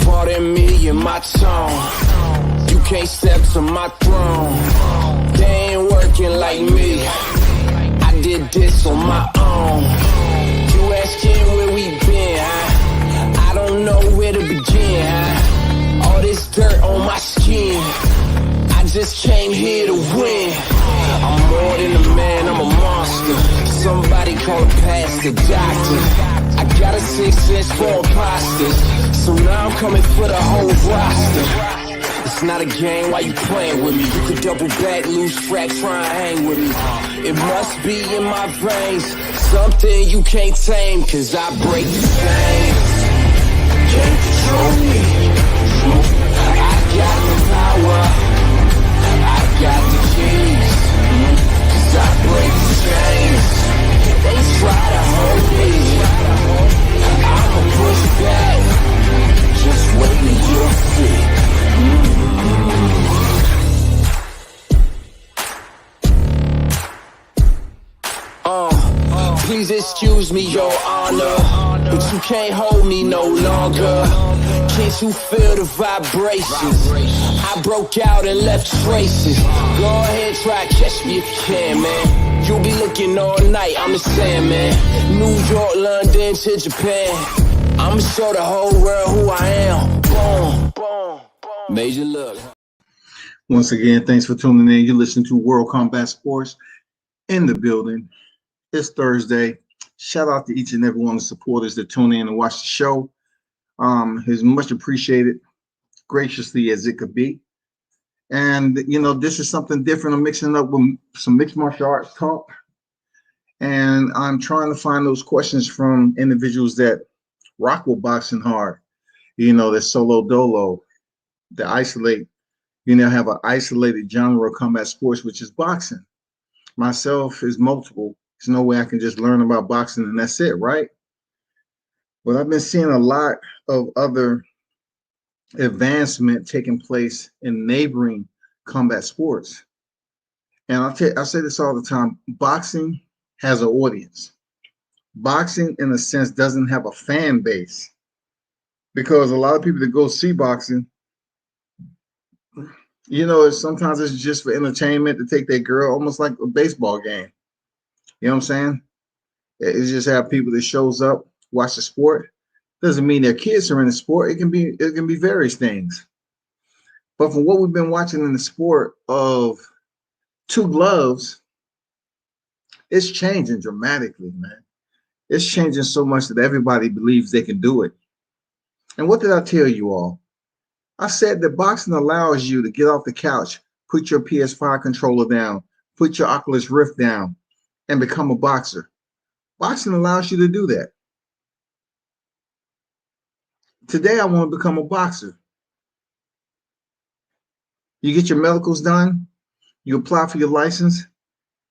Pardon me and my tone. You can't step to my throne. They ain't working like me. I did this on my own. You asking where we been, huh? I don't know where to begin, huh? All this dirt on my skin. I just came here to win. I'm more than a man, I'm a monster. Somebody call a pastor, doctor. I got a 6 sense for imposters. So now I'm coming for the whole roster. It's not a game, why you playing with me? You could double back, lose track, try and hang with me. It must be in my veins, something you can't tame, cause I break the game. Can't control me. I got the power, I got the keys, cause I break the chains. They try to hold me, I'ma push back, just wait till you'll see. Please excuse me, your honor, but you can't hold me no longer. Can't you feel the vibrations? I broke out and left traces. Go ahead, try to catch me if you can, man. You'll be looking all night, I'm the Sandman. New York, London to Japan. I'ma show the whole world who I am. Boom, boom, boom. Major look. Once again, thanks for tuning in. You listen to World Combat Sports in the building. It's Thursday. Shout out to each and every one of the supporters that tune in and watch the show. It's much appreciated, graciously as it could be. And, you know, this is something different. I'm mixing it up with some mixed martial arts talk. And I'm trying to find those questions from individuals that rock with boxing hard. You know, that solo dolo, that isolate, you know, have an isolated genre of combat sports, which is boxing. Myself is multiple. There's no way I can just learn about boxing and that's it, right? But I've been seeing a lot of other advancement taking place in neighboring combat sports. And I say this all the time, boxing has an audience. Boxing, in a sense, doesn't have a fan base because a lot of people that go see boxing, you know, sometimes it's just for entertainment to take their girl, almost like a baseball game. You know what I'm saying? It's just have people that shows up, watch the sport. Doesn't mean their kids are in the sport. It can be various things. But from what we've been watching in the sport of two gloves, it's changing dramatically, man. It's changing so much that everybody believes they can do it. And what did I tell you all? I said that boxing allows you to get off the couch, put your PS5 controller down, put your Oculus Rift down, and become a boxer. Boxing allows you to do that. Today, I want to become a boxer. You get your medicals done, you apply for your license,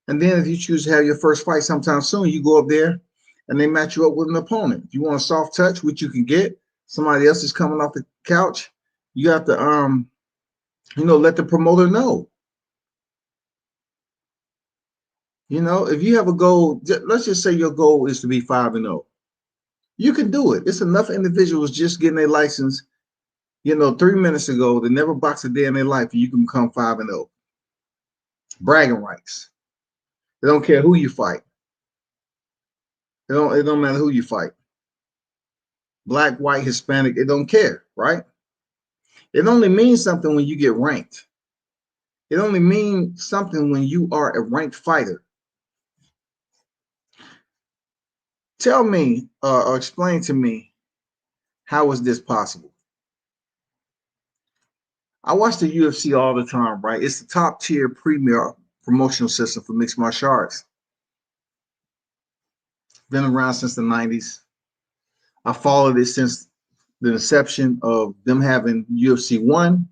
and then if you choose to have your first fight sometime soon, you go up there and they match you up with an opponent. If you want a soft touch, which you can get, somebody else is coming off the couch, you have to, you know, let the promoter know. You know, if you have a goal, let's just say your goal is to be 5-0. You can do it. It's enough individuals just getting their license, you know, 3 minutes ago that never boxed a day in their life, and you can become 5-0. Bragging rights. They don't care who you fight. It don't matter who you fight. Black, white, Hispanic, it don't care, right? It only means something when you get ranked. It only means something when you are a ranked fighter. Tell me or explain to me, how is this possible? I watch the UFC all the time, right? It's the top tier premier promotional system for mixed martial arts. Been around since the 90s. I followed it since the inception of them having UFC 1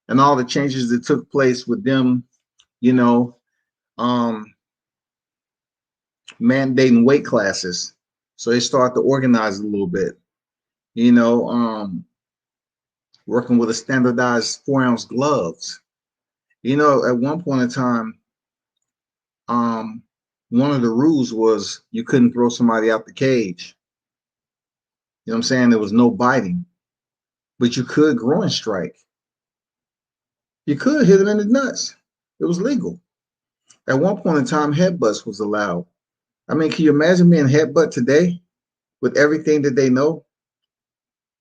and all the changes that took place with them, you know, mandating weight classes. So they start to organize a little bit, you know, working with a standardized 4-ounce gloves. You know, at one point in time, one of the rules was you couldn't throw somebody out the cage. You know what I'm saying? There was no biting, but you could groin strike. You could hit him in the nuts. It was legal. At one point in time, headbutts was allowed. I mean, can you imagine being headbutt today with everything that they know?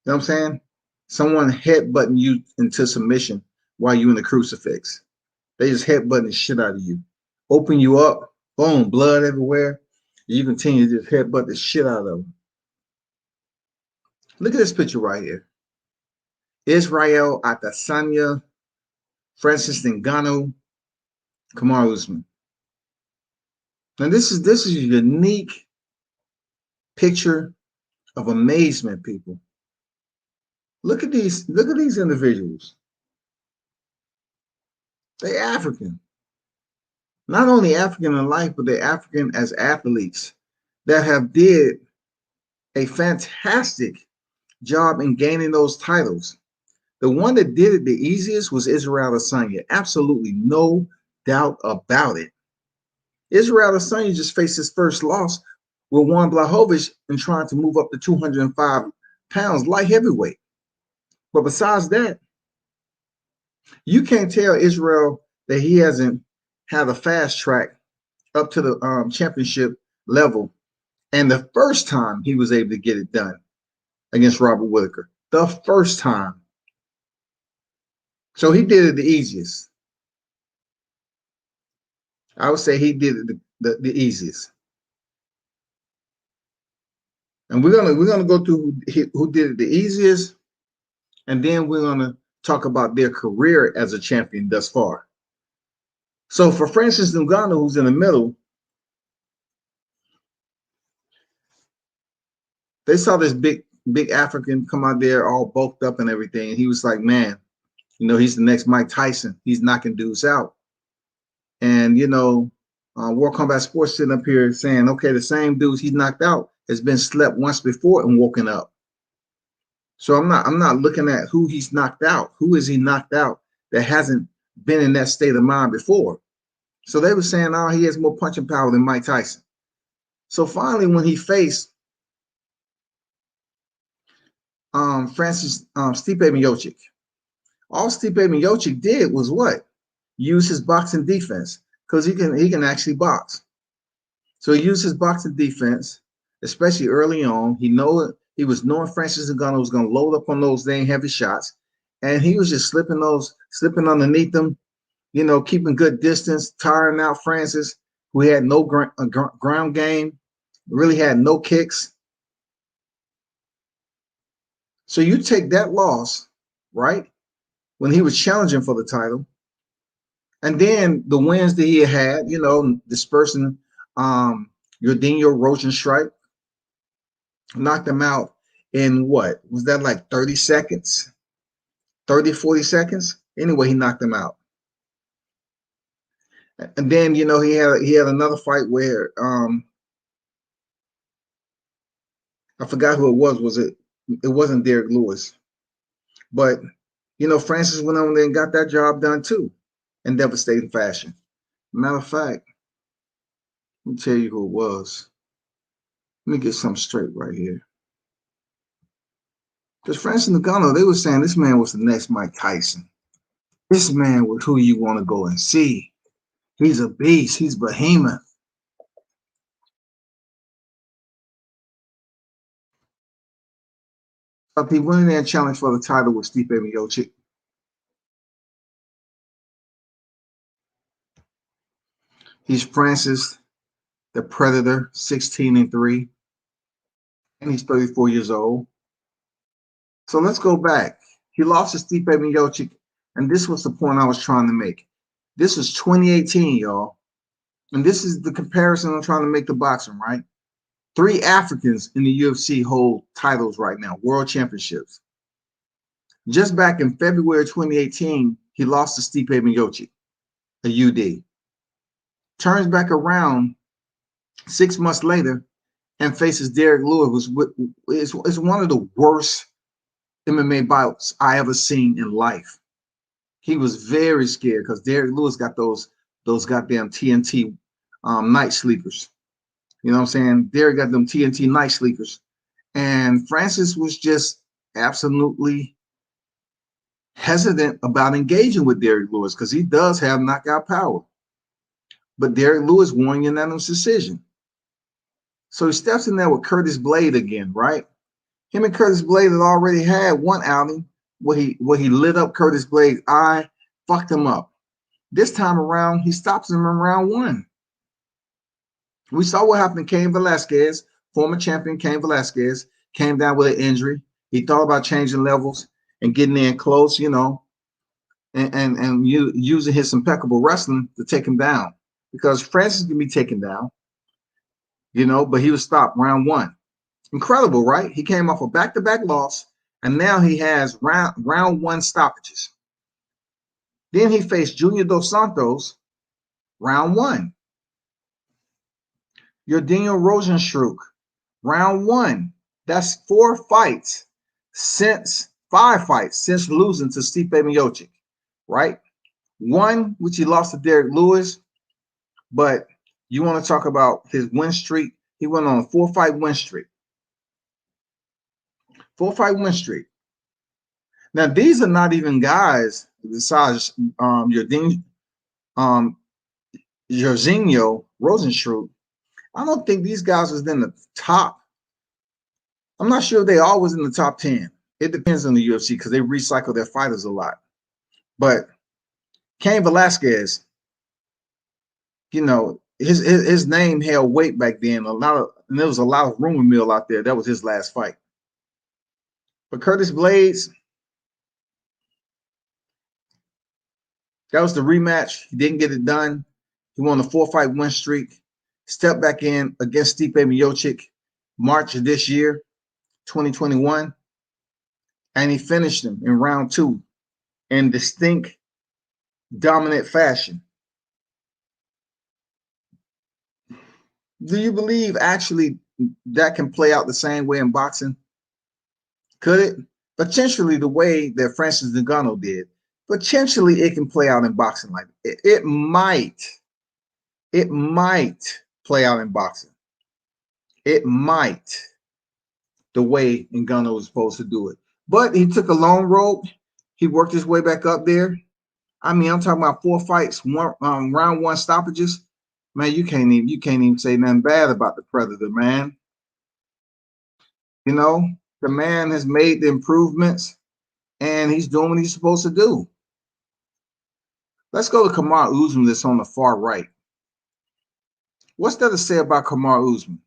You know what I'm saying? Someone headbutting you into submission while you in the crucifix. They just headbutting the shit out of you. Open you up, boom, blood everywhere. You continue to just headbutt the shit out of them. Look at this picture right here. Israel Adesayna, Francis Ngannou, Kamaru Usman. Now this is a unique picture of amazement, people. Look at these individuals. They're African. Not only African in life, but they're African as athletes that have did a fantastic job in gaining those titles. The one that did it the easiest was Israel Adesayna. Absolutely no doubt about it. Israel Adesayna just faced his first loss with Juan Blachowicz in trying to move up to 205 pounds, light heavyweight. But besides that, you can't tell Israel that he hasn't had a fast track up to the championship level. And the first time he was able to get it done against Robert Whittaker, the first time. So he did it the easiest. I would say he did it the easiest. And we're gonna go through who did it the easiest, and then we're gonna talk about their career as a champion thus far. So for Francis Ngannou, who's in the middle, they saw this big African come out there all bulked up and everything, and he was like, man, you know, he's the next Mike Tyson. He's knocking dudes out. And you know, World Combat Sports sitting up here saying, okay, the same dudes he's knocked out has been slept once before and woken up. So I'm not looking at who he's knocked out. Who is he knocked out that hasn't been in that state of mind before? So they were saying, oh, he has more punching power than Mike Tyson. So finally, when he faced Stipe Miocic, all Stipe Miocic did was what? Use his boxing defense, because he can actually box. So he used his boxing defense, especially early on. He was knowing Francis Ngannou was going to load up on those dang heavy shots, and he was just slipping underneath them, you know, keeping good distance, tiring out Francis, who had no ground game, really had no kicks. So you take that loss, right, when he was challenging for the title, and then the wins that he had, you know, dispersing Yordinho Rosenstrike, knocked him out in what? Was that like 30 seconds? 30, 40 seconds? Anyway, he knocked him out. And then, you know, he had another fight where I forgot who it was. It wasn't Derek Lewis. But, you know, Francis went on there and got that job done too in devastating fashion. Matter of fact, let me tell you who it was. Let me get something straight right here. Because Francis Ngannou, they were saying this man was the next Mike Tyson. This man was who you want to go and see. He's a beast. He's behemoth. He went in there and challenged for the title with Stipe Miocic. He's Francis the Predator, 16-3, and he's 34 years old. So let's go back. He lost to Stipe Miocic, and this was the point I was trying to make. This was 2018, y'all. And this is the comparison I'm trying to make to boxing, right? 3 Africans in the UFC hold titles right now, world championships. Just back in February 2018, he lost to Stipe Miocic, a UD. Turns back around 6 months later and faces Derek Lewis, is one of the worst MMA bouts I ever seen in life. He was very scared because Derek Lewis got those goddamn TNT night sleepers. You know what I'm saying? Derek got them TNT night sleepers. And Francis was just absolutely hesitant about engaging with Derek Lewis because he does have knockout power. But Derek Lewis won unanimous decision. So he steps in there with Curtis Blade again, right? Him and Curtis Blade had already had one outing where he lit up Curtis Blade's eye, fucked him up. This time around, he stops him in round one. We saw what happened to Cain Velasquez, former champion Cain Velasquez, came down with an injury. He thought about changing levels and getting in close, you know, and using his impeccable wrestling to take him down. Because Francis can be taken down, you know, but he was stopped round one. Incredible, right? He came off a back-to-back loss, and now he has round one stoppages. Then he faced Junior Dos Santos, round one. Daniel Rosenstruck, round one. That's 5 fights since losing to Stipe Miocic, right? One, which he lost to Derek Lewis, but you want to talk about his win streak. He went on a 4-fight win streak. 4-fight win streak. Now, these are not even guys besides Jorginho Rosenstruck. I don't think these guys was in the top. I'm not sure if they always in the top 10. It depends on the UFC because they recycle their fighters a lot. But Cain Velasquez, you know, his name held weight back then. And there was a lot of rumor mill out there. That was his last fight. But Curtis Blades, that was the rematch. He didn't get it done. He won a 4-fight win streak. Stepped back in against Stipe Miocic March of this year, 2021. And he finished him in round two in distinct, dominant fashion. Do you believe actually that can play out the same way in boxing? Could it? Potentially the way that Francis Ngannou did. Potentially it can play out in boxing like it. It might play out in boxing. It might, the way Ngannou was supposed to do it. But he took a long road. He worked his way back up there. I mean, I'm talking about 4 fights, round one stoppages. Man, you can't even say nothing bad about the Predator, man. You know, the man has made the improvements and he's doing what he's supposed to do. Let's go to Kamaru Usman that's on the far right. What's there to say about Kamaru Usman?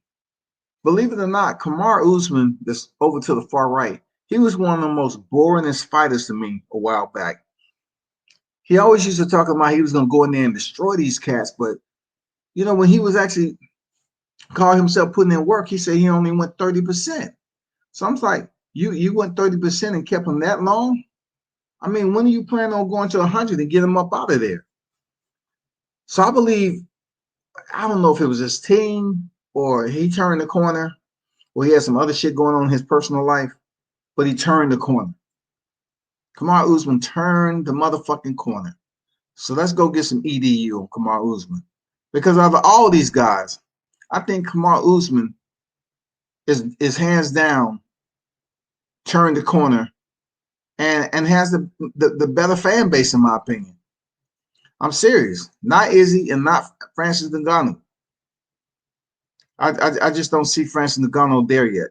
Believe it or not, Kamaru Usman that's over to the far right, he was one of the most boringest fighters to me a while back. He always used to talk about he was going to go in there and destroy these cats, but you know, when he was actually called himself putting in work, he said he only went 30%. So I'm like, you went 30% and kept him that long? I mean, when are you planning on going to 100 and get him up out of there? So I believe, I don't know if it was his team or he turned the corner or he had some other shit going on in his personal life, but he turned the corner. Kamaru Usman turned the motherfucking corner. So let's go get some EDU on Kamaru Usman. Because out of all these guys, I think Kamaru Usman is hands down turned the corner and has the better fan base, in my opinion. I'm serious. Not Izzy and not Francis Ngannou. I just don't see Francis Ngannou there yet.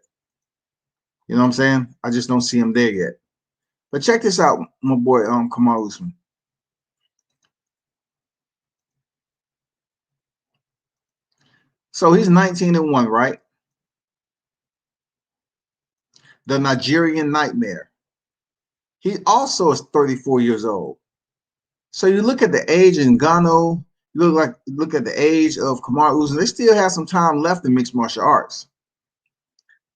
You know what I'm saying? I just don't see him there yet. But check this out, my boy Kamaru Usman. So he's 19-1, right? The Nigerian Nightmare. He also is 34 years old. So you look at the age of Ngannou, you look at the age of Kamaru Usman, they still have some time left in mixed martial arts.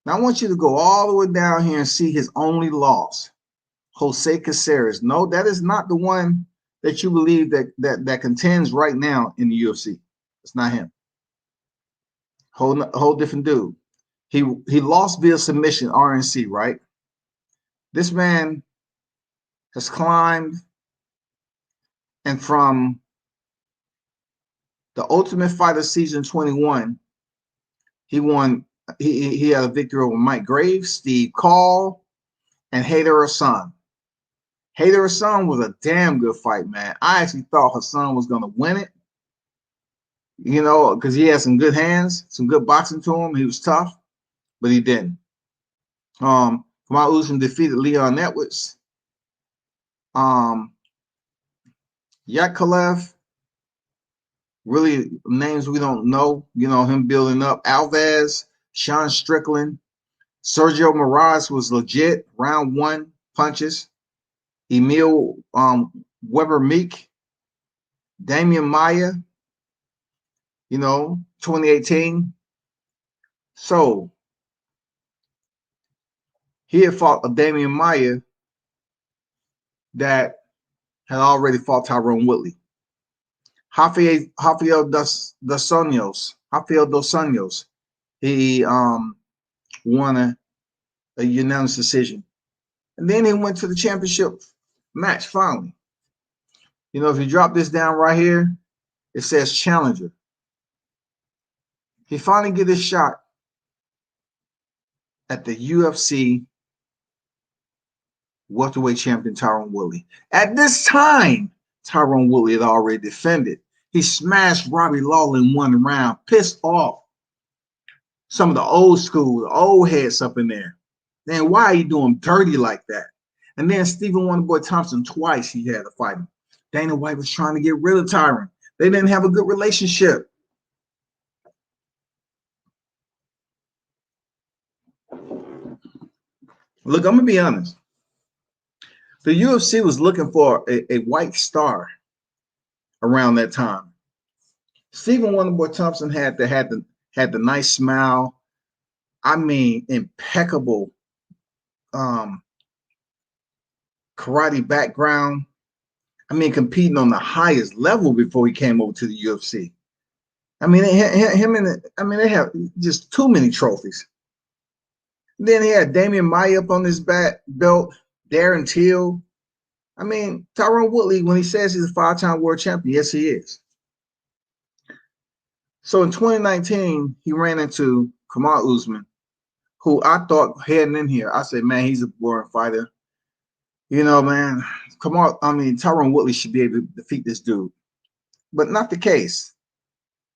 Now I want you to go all the way down here and see his only loss, Jose Caceres. No, that is not the one that you believe that contends right now in the UFC. It's not him. Whole different dude. He lost via submission, RNC, right? This man has climbed, and from The Ultimate Fighter Season 21, he won. He had a victory over Mike Graves, Steve Call, and Hader Hassan. Hader Hassan was a damn good fight, man. I actually thought Hassan was going to win it, you know, because he had some good hands, some good boxing to him. He was tough, but he didn't. Kamal Usman defeated Leon Edwards. Yakovlev, really names we don't know, you know, him building up. Alves, Sean Strickland, Sergio Moraes was legit, round one punches. Emil Weber Meek, Damian Maya, you know, 2018. So he had fought a Damian Maya that had already fought Tyrone Woodley. Rafael dos Anjos, he won a unanimous decision. And then he went to the championship match finally. You know, if you drop this down right here, it says challenger. He finally get his shot at the UFC welterweight champion Tyrone Woodley. At this time, Tyrone Woodley had already defended. He smashed Robbie Lawler in one round, pissed off some of the old school, the old heads up in there. Then why are you doing dirty like that? And then Stephen Wonderboy Thompson, twice he had to fight him. Dana White was trying to get rid of Tyrone. They didn't have a good relationship. Look, I'm going to be honest. The UFC was looking for a white star around that time. Stephen Wonderboy Thompson had the nice smile. I mean, impeccable karate background. I mean, competing on the highest level before he came over to the UFC. I mean, they have just too many trophies. Then he had Damian Maya up on his belt, Darren Till. I mean, Tyrone Woodley, when he says he's a 5-time world champion, yes, he is. So in 2019, he ran into Kamal Usman, who I thought heading in here, I said, man, he's a boring fighter. You know, man, Tyrone Woodley should be able to defeat this dude. But not the case.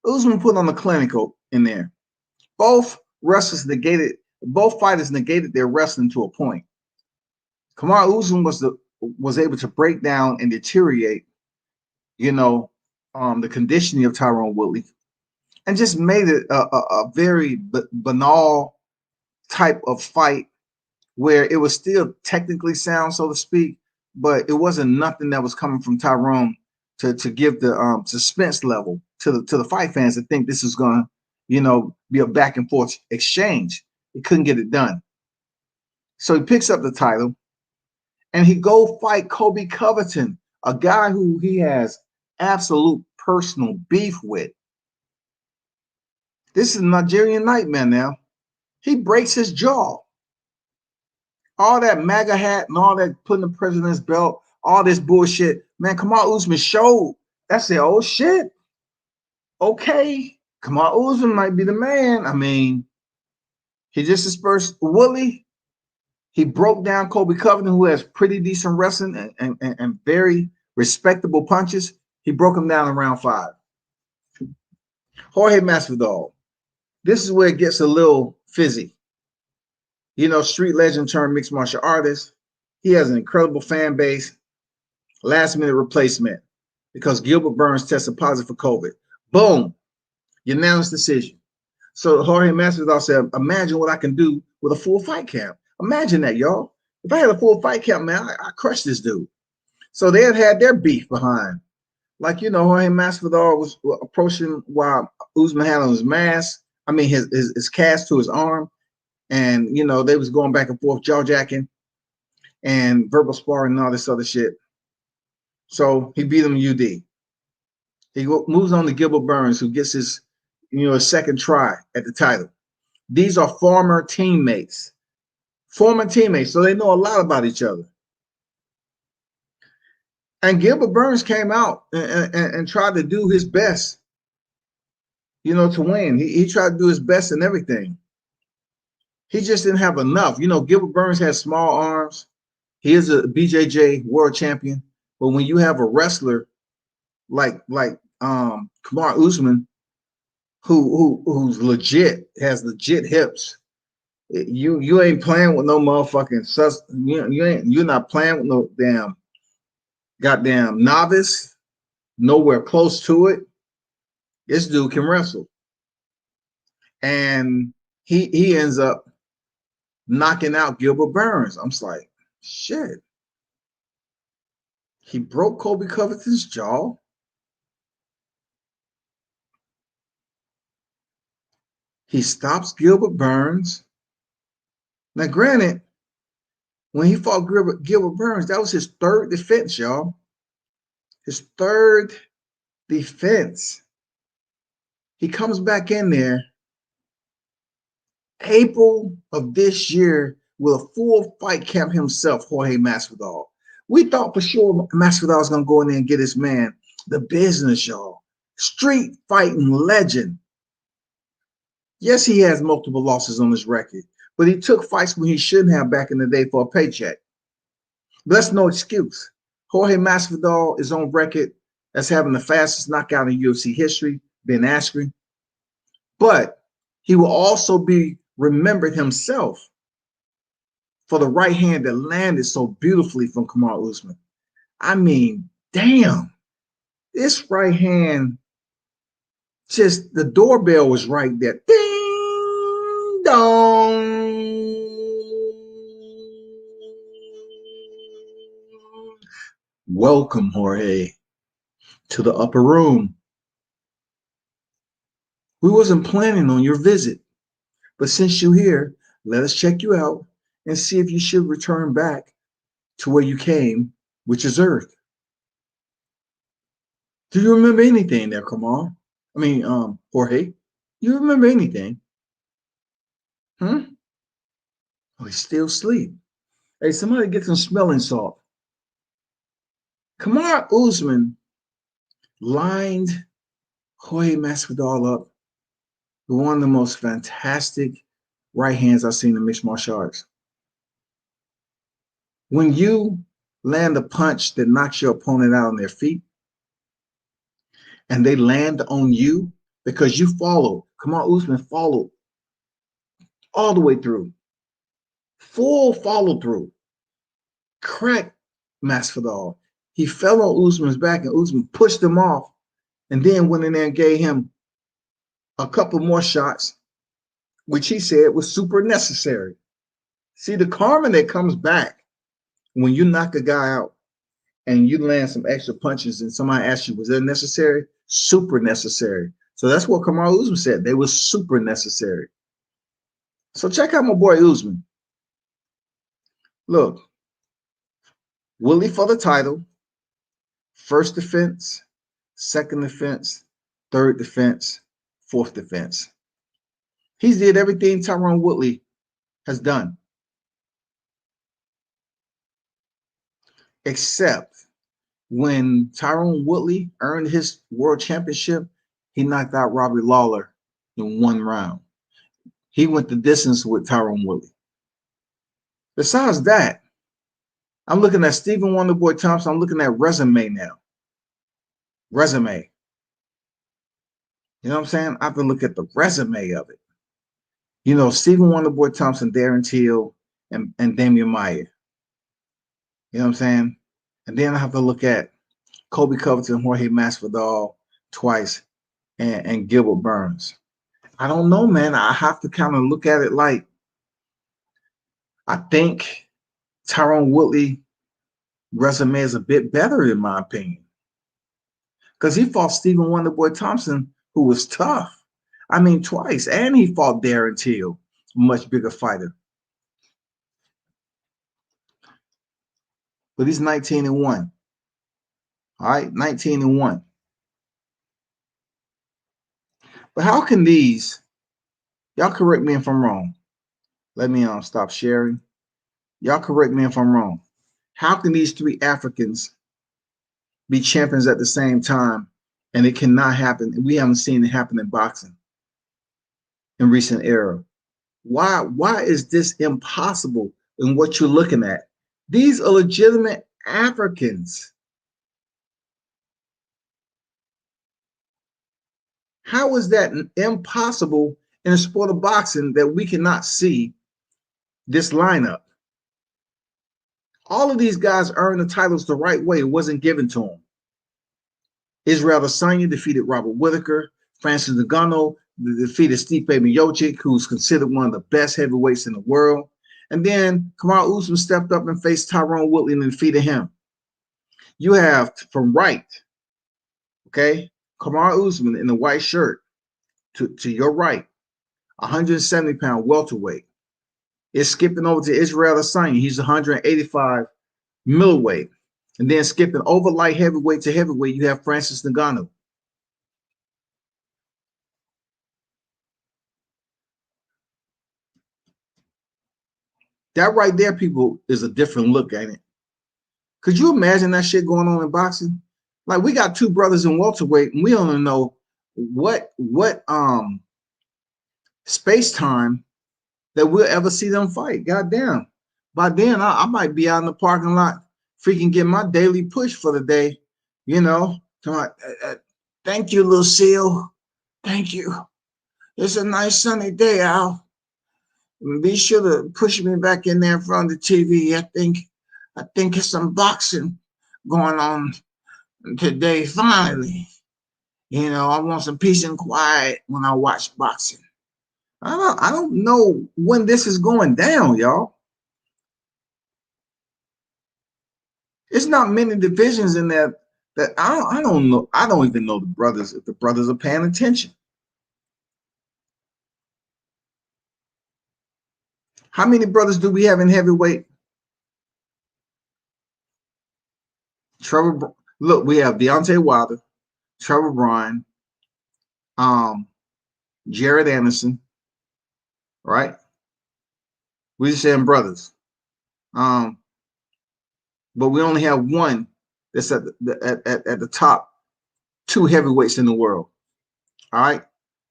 Usman put on the clinical in there. Both fighters negated their wrestling to a point. Kamal Usman was able to break down and deteriorate, you know, the conditioning of Tyrone Woodley, and just made it a very banal type of fight where it was still technically sound, so to speak, but it wasn't nothing that was coming from Tyrone to give the suspense level to the fight fans to think this is going to, you know, be a back and forth exchange. He couldn't get it done. So he picks up the title and he go fight Kobe Covington, a guy who he has absolute personal beef with. This is a Nigerian nightmare now. He breaks his jaw. All that MAGA hat and all that putting the president's belt, all this bullshit. Man, Kamal Usman showed. That's it. Oh, shit. Okay. Kamal Usman might be the man. I mean, he just dispersed Woodley. He broke down Kobe Covington, who has pretty decent wrestling and very respectable punches. He broke him down in round 5. Jorge Masvidal. This is where it gets a little fizzy. You know, street legend turned mixed martial artist. He has an incredible fan base. Last minute replacement because Gilbert Burns tested positive for COVID. Boom. Unanimous decision. So Jorge Masvidal said, imagine what I can do with a full fight camp. Imagine that, y'all. If I had a full fight camp, man, I crushed this dude. So they had their beef behind. Like, you know, Jorge Masvidal was approaching while Usman had on his mask. I mean, his cast to his arm. And, you know, they was going back and forth, jaw-jacking and verbal sparring and all this other shit. So he beat him UD. He moves on to Gilbert Burns, who gets his, you know, his second try at the title. These are former teammates. So they know a lot about each other. And Gilbert Burns came out and tried to do his best you know, to win. He tried to do his best and everything. He just didn't have enough. You know, Gilbert Burns has small arms. He is a BJJ world champion. But when you have a wrestler like Kamar Usman, who's legit, has legit hips, you ain't playing with no motherfucking you're not playing with no goddamn novice, nowhere close to it. This dude can wrestle. And he ends up knocking out Gilbert Burns. I'm just like, shit. He broke Colby Covington's jaw. He stops Gilbert Burns. Now, granted, when he fought Gilbert Burns, that was his third defense, y'all. His third defense. He comes back in there April of this year with a full fight camp himself, Jorge Masvidal. We thought for sure Masvidal was going to go in there and get his man the business, y'all. Street fighting legend. Yes, he has multiple losses on his record, but he took fights when he shouldn't have back in the day for a paycheck. But that's no excuse. Jorge Masvidal is on record as having the fastest knockout in UFC history, Ben Askren. But he will also be remembered himself for the right hand that landed so beautifully from Kamar Usman. I mean, damn, this right hand, just the doorbell was right there. Ding dong. Welcome, Jorge, to the upper room. We wasn't planning on your visit, but since you're here, let us check you out and see if you should return back to where you came, which is Earth. Do you remember anything there, Kamar? Jorge? You remember anything? Oh, he's still asleep. Hey, somebody get some smelling salt. Kamar Usman lined Jorge Masvidal up with one of the most fantastic right hands I've seen in mixed martial arts. When you land a punch that knocks your opponent out on their feet, and they land on you because you followed, Kamar Usman followed all the way through. Full follow through. Cracked Masvidal. He fell on Usman's back and Usman pushed him off and then went in there and gave him a couple more shots, which he said was super necessary. See, the karma that comes back when you knock a guy out and you land some extra punches and somebody asks you, was that necessary? Super necessary. So that's what Kamar Usman said. They were super necessary. So check out my boy Usman. Look, Willie for the title, first defense, second defense, third defense, fourth defense. He's did everything Tyron Woodley has done. Except when Tyron Woodley earned his world championship, he knocked out Robbie Lawler in one round. He went the distance with Tyron Woodley. Besides that, I'm looking at Stephen Wonderboy Thompson. I'm looking at resume now. Resume. You know what I'm saying? I have to look at the resume of it. You know, Stephen Wonderboy Thompson, Darren Till, and Damian Maia. You know what I'm saying? And then I have to look at Colby Covington, Jorge Masvidal twice, and Gilbert Burns. I don't know, man. I have to kind of look at it like I think Tyron Woodley resume is a bit better in my opinion. Because he fought Stephen Wonderboy Thompson, who was tough. I mean, twice. And he fought Darren Till, a much bigger fighter. But he's 19-1. All right, 19-1. But how can these, y'all correct me if I'm wrong. Let me stop sharing. Y'all correct me if I'm wrong. How can these three Africans be champions at the same time and it cannot happen. We haven't seen it happen in boxing in recent era. Why is this impossible in what you're looking at? These are legitimate Africans. How is that impossible in the sport of boxing that we cannot see this lineup? All of these guys earned the titles the right way. It wasn't given to them. Israel Adesayna defeated Robert Whittaker. Francis Ngannou defeated Stipe Miocic, who's considered one of the best heavyweights in the world. And then Kamaru Usman stepped up and faced Tyrone Woodley and defeated him. You have from right, okay, Kamaru Usman in the white shirt to your right, 170-pound welterweight. It's skipping over to Israel Adesayna. He's 185 middleweight. And then skipping over light heavyweight to heavyweight, you have Francis Ngannou. That right there, people, is a different look at it. Could you imagine that shit going on in boxing? Like, we got two brothers in welterweight, and we don't even know what space time that we'll ever see them fight. Goddamn. By then, I might be out in the parking lot freaking get my daily push for the day, you know. Thank you, Lucille. Thank you. It's a nice sunny day, Al. Be sure to push me back in there in front of the TV. I think it's some boxing going on today, finally. You know, I want some peace and quiet when I watch boxing. I don't know when this is going down, y'all. It's not many divisions in there that I don't know. I don't even know the brothers, if the brothers are paying attention. How many brothers do we have in heavyweight? Look, we have Deontay Wilder, Trevor Bryan, Jared Anderson, right? We just saying brothers. But we only have one that's at the top two heavyweights in the world. All right.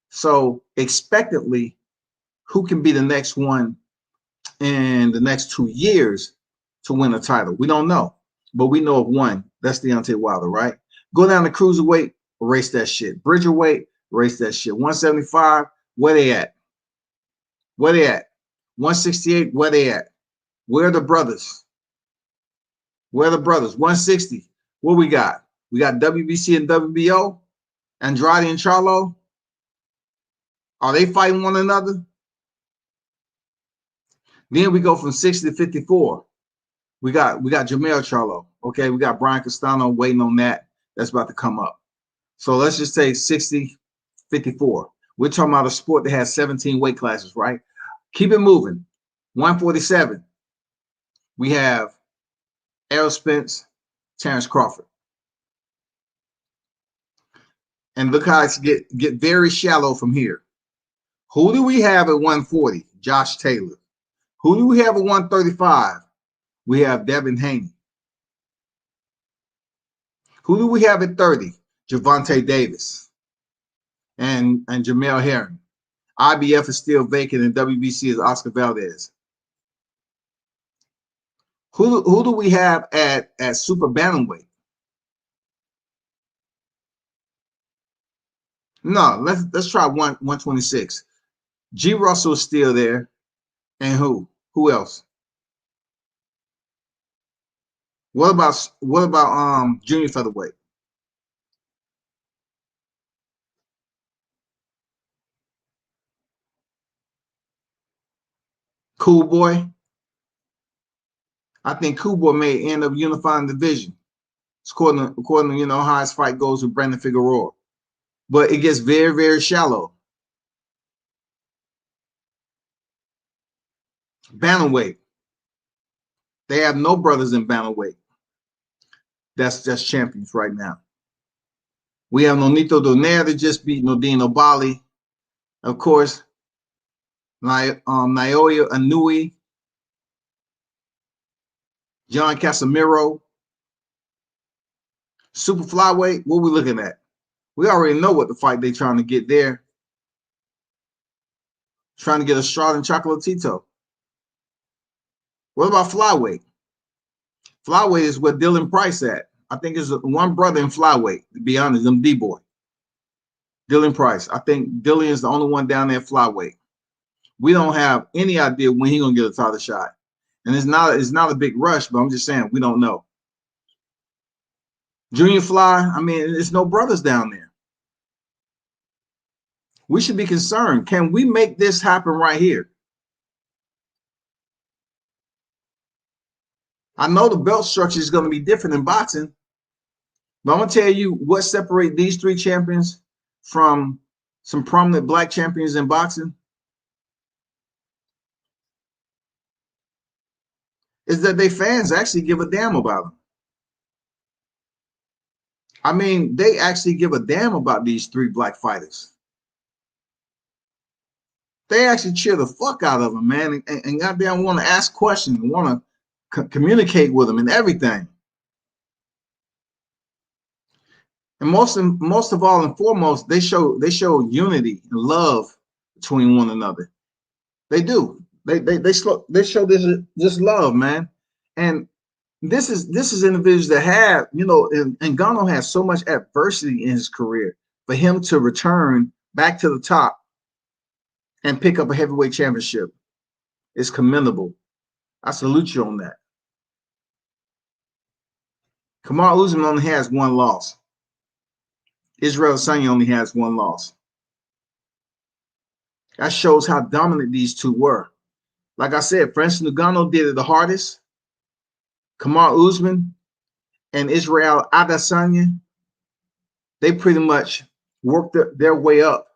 So expectantly, who can be the next one in the next 2 years to win a title? We don't know, but we know of one. That's Deontay Wilder, right? Go down to cruiserweight, erase that shit. Bridgerweight, erase that shit. 175, where they at? Where they at? 168, where they at? Where are the brothers? Where are the brothers? 160, what we got? We got WBC and WBO, Andrade and Charlo. Are they fighting one another? Then we go from 60 to 54. We got Jermell Charlo. Okay, we got Brian Castano waiting on that. That's about to come up. So let's just say 60, 54. We're talking about a sport that has 17 weight classes, right? Keep it moving. 147. We have Errol Spence, Terrence Crawford. And look how it's get very shallow from here. Who do we have at 140? Josh Taylor. Who do we have at 135? We have Devin Haney. Who do we have at 30? Gervonta Davis and Jamel Herring. IBF is still vacant and WBC is Oscar Valdez. Who do we have at super bantamweight? No, let's try 126. G. Russell is still there. And who? Who else? What about junior featherweight? Cool Boy. I think Cool Boy may end up unifying the division. It's according to how his fight goes with Brandon Figueroa. But it gets very, very shallow. Bantamweight. They have no brothers in bantamweight. That's champions right now. We have Nonito Donaire that just beat Nordine Bali. Of course, Naoya Inoue, John Casimiro. Super flyweight, what are we looking at? We already know what the fight they're trying to get there. Trying to get a Strada and Chocolatito. What about flyweight? Flyweight is where Dylan Price at. I think there's one brother in flyweight, to be honest, them D-boy. Dylan Price. I think Dylan is the only one down there flyweight. We don't have any idea when he's gonna get a title shot. And it's not a big rush, but I'm just saying we don't know. Junior fly, I mean, there's no brothers down there. We should be concerned. Can we make this happen right here? I know the belt structure is going to be different in boxing, but I'm going to tell you what separates these three champions from some prominent black champions in boxing is that they fans actually give a damn about them. I mean, they actually give a damn about these three black fighters. They actually cheer the fuck out of them, man, and goddamn want to ask questions, want to communicate with them and everything. And most of all and foremost, they show unity and love between one another. They do. They show this love, man. And this is individuals that have, you know, and Gano has so much adversity in his career. For him to return back to the top and pick up a heavyweight championship is commendable. I salute you on that. Kamaru Usman only has one loss. Israel Adesayna only has one loss. That shows how dominant these two were. Like I said, Francis Ngannou did it the hardest. Kamaru Usman and Israel Adesayna, they pretty much worked their way up,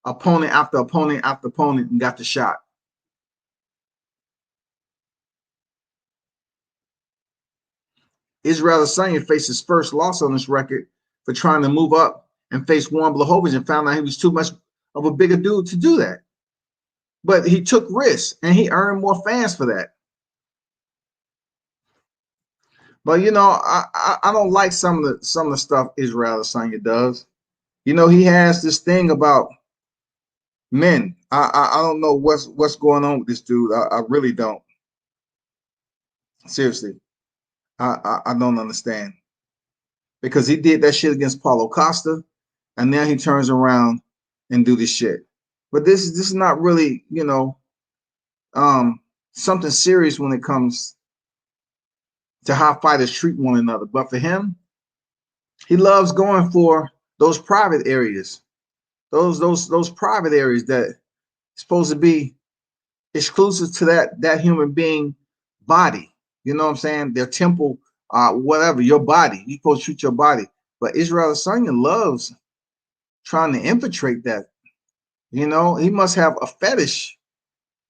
opponent after opponent after opponent, and got the shot. Israel Adesayna faced his first loss on this record for trying to move up and face Warren Blachowicz and found out he was too much of a bigger dude to do that. But he took risks and he earned more fans for that. But you know, I don't like some of the stuff Israel Adesayna does. You know, he has this thing about men. I don't know what's going on with this dude. I really don't. Seriously, I don't understand, because he did that shit against Paulo Costa, and now he turns around and do this shit. But this is not really, you know, something serious when it comes to how fighters treat one another. But for him, he loves going for those private areas, those private areas that supposed to be exclusive to that human being body. You know what I'm saying? Their temple, whatever, your body. You're supposed to treat your body. But Israel Adesanya loves trying to infiltrate that. You know, he must have a fetish.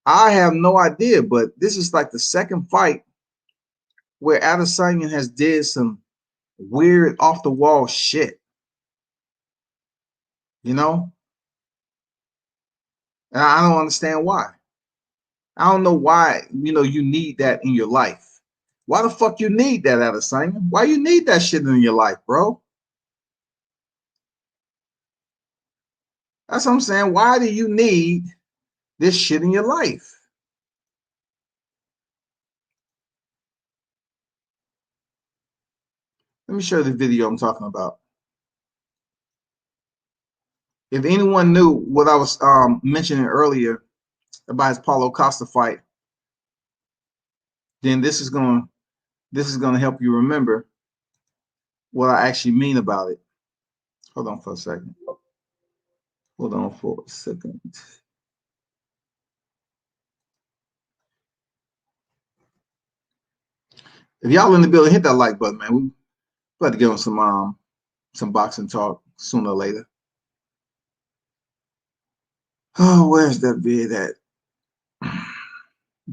I have no idea, but this is like the second fight where Adesanya has did some weird off the wall shit. You know? And I don't understand why. I don't know why, you know, you need that in your life. Why the fuck you need that, Adesanya? Why you need that shit in your life, bro? That's what I'm saying. Why do you need this shit in your life? Let me show you the video I'm talking about. If anyone knew what I was mentioning earlier about his Paulo Costa fight, then this is going to help you remember what I actually mean about it. Hold on for a second. Hold on for a second. If y'all in the building, hit that like button, man. We about to get on some boxing talk sooner or later. Oh, where's that vid at?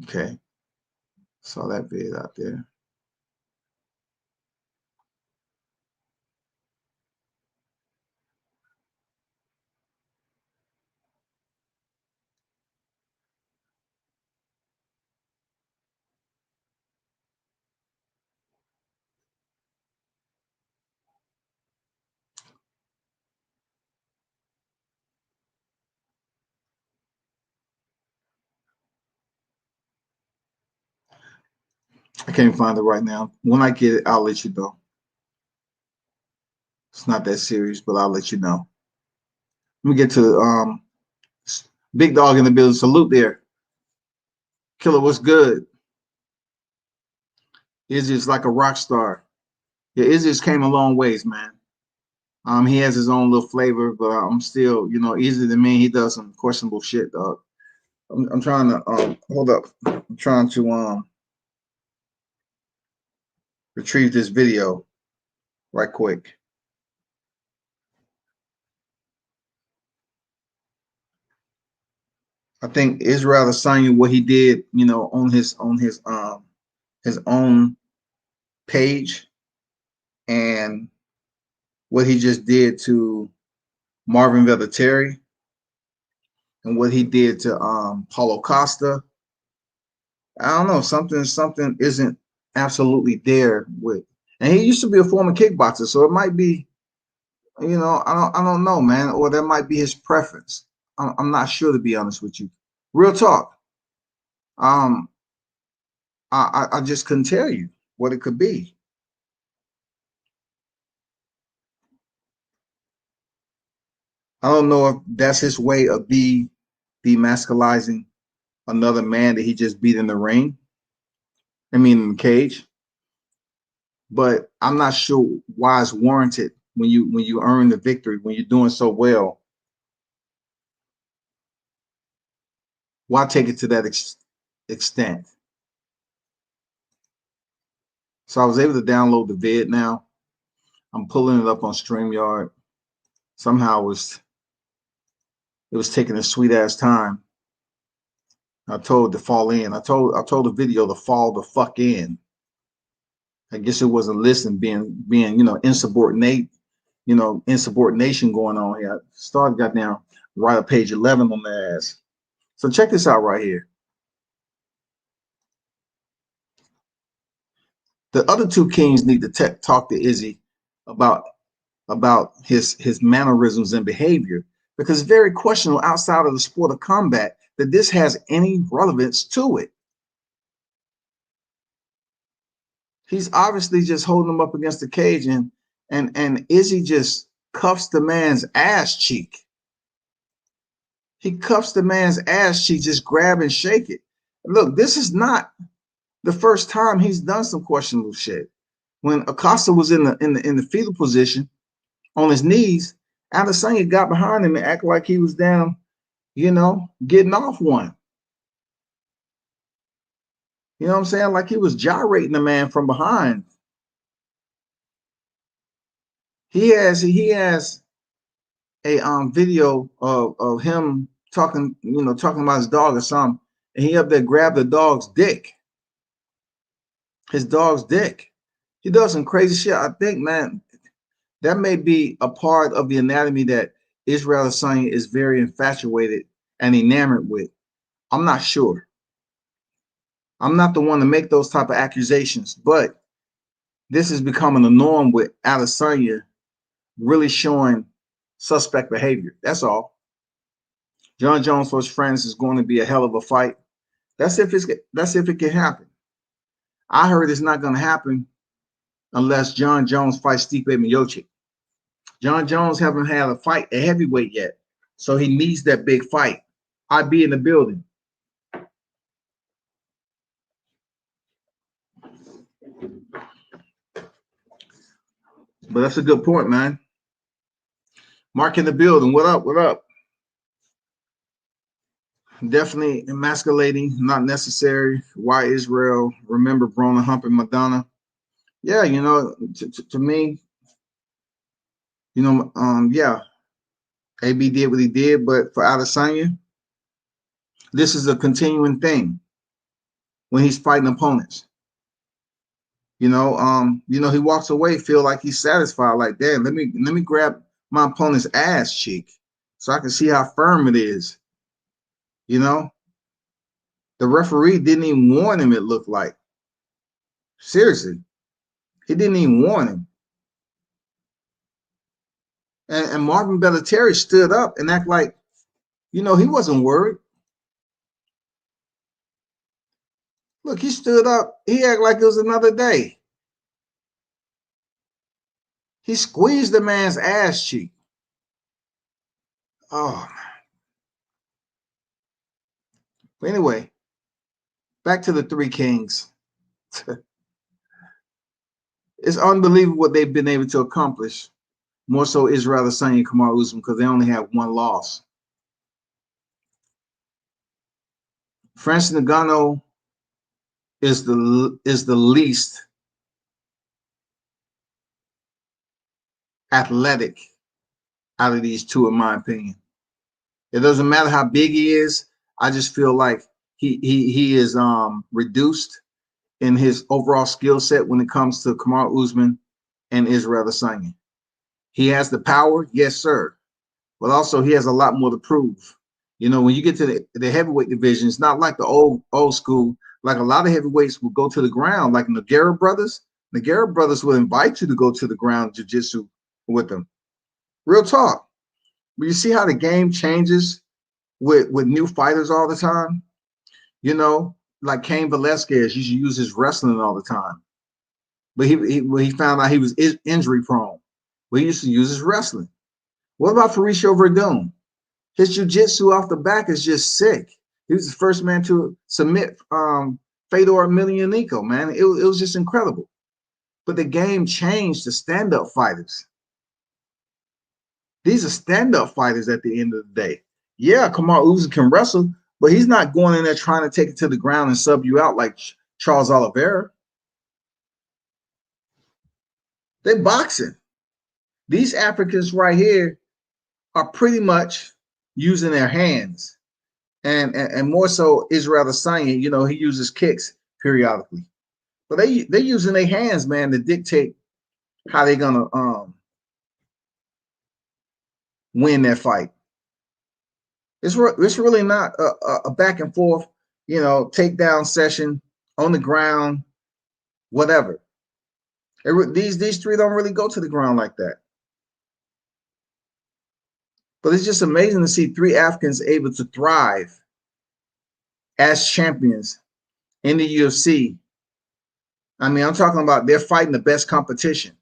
Okay. Saw that vid out there. I can't find it right now. When I get it, I'll let you know. It's not that serious, but I'll let you know. Let me get to Big Dog in the building. Salute there. Killer, what's good? Izzy's like a rock star. Yeah, Izzy's came a long ways, man. He has his own little flavor, but I'm still, Izzy to me, he does some questionable shit, dog. I'm trying to hold up. I'm trying to retrieve this video right quick. I think Israel Adesayna, what he did, on his own page, and what he just did to Marvin Vettori, and what he did to Paulo Costa. I don't know, something isn't absolutely there with, and he used to be a former kickboxer, so it might be, I don't know, man, or that might be his preference. I'm not sure, to be honest with you. Real talk. I just couldn't tell you what it could be. I don't know if that's his way of demasculizing another man that he just beat in the ring. I mean, in the cage. But I'm not sure why it's warranted when you earn the victory, when you're doing so well. Why take it to that extent? So I was able to download the vid now. I'm pulling it up on StreamYard. Somehow it was taking a sweet ass time. I told to fall in. I told the video to fall the fuck in. I guess it wasn't listening, being insubordinate, insubordination going on here. I started got down right at page 11 on the ass. So check this out right here. The other two kings need to talk to Izzy about his mannerisms and behavior, because it's very questionable outside of the sport of combat that this has any relevance to it. He's obviously just holding him up against the cage, and Izzy just cuffs the man's ass cheek. He cuffs the man's ass cheek, just grab and shake it. Look, this is not the first time he's done some questionable shit. When Acosta was in the fetal position on his knees, Adesayna got behind him and acted like he was down, getting off one. You know what I'm saying? Like he was gyrating the man from behind. He has a video of him talking about his dog or something, and he up there grabbed the dog's dick. His dog's dick. He does some crazy shit. I think, man, that may be a part of the anatomy that Israel Adesayna is very infatuated and enamored with. I'm not sure. I'm not the one to make those type of accusations, but this is becoming the norm with Adesayna really showing suspect behavior. That's all. John Jones vs. Francis is going to be a hell of a fight. That's if it can happen. I heard it's not going to happen unless John Jones fights Stipe Miocic. John Jones haven't had a fight at heavyweight yet, so he needs that big fight. I'd be in the building. But that's a good point, man. Mark in the building. What up? What up? Definitely emasculating, not necessary. Why Israel? Remember Brona humping Madonna? Yeah, to me, yeah, AB did what he did, but for Adesanya, this is a continuing thing when he's fighting opponents. He walks away, feel like he's satisfied, like, damn, let me grab my opponent's ass cheek so I can see how firm it is. The referee didn't even warn him, it looked like. Seriously. He didn't even warn him. And Marvin Vettori stood up and act like, he wasn't worried. Look, he stood up. He acted like it was another day. He squeezed the man's ass cheek. Oh, but anyway, back to the three kings. It's unbelievable what they've been able to accomplish. More so Israel Adesayna and Kamaru Usman because they only have one loss. Francis Ngannou is the least athletic out of these two, in my opinion. It doesn't matter how big he is. I just feel like he is reduced in his overall skill set when it comes to Kamaru Usman and Israel Adesayna. He has the power, yes, sir, but also he has a lot more to prove. You know, when you get to the heavyweight division, it's not like the old school. Like a lot of heavyweights will go to the ground, like Nogueira brothers. Nogueira brothers will invite you to go to the ground jiu-jitsu with them. Real talk. But you see how the game changes with new fighters all the time? You know, like Cain Velasquez used to use his wrestling all the time. But when he found out he was injury prone, but he used to use his wrestling. What about Fabricio Verdun? His jiu-jitsu off the back is just sick. He was the first man to submit Fedor Emelianenko, man. It was just incredible. But the game changed to stand-up fighters. These are stand-up fighters at the end of the day. Yeah, Kamaru Usman can wrestle, but he's not going in there trying to take it to the ground and sub you out like Charles Oliveira. They're boxing. These Africans right here are pretty much using their hands. And more so Israel Adesayna, you know, he uses kicks periodically. But they're using their hands, man, to dictate how they're gonna win that fight. It's really not a back and forth, you know, takedown session on the ground, whatever. These three don't really go to the ground like that. But it's just amazing to see three Africans able to thrive as champions in the UFC. I mean, I'm talking about they're fighting the best competition.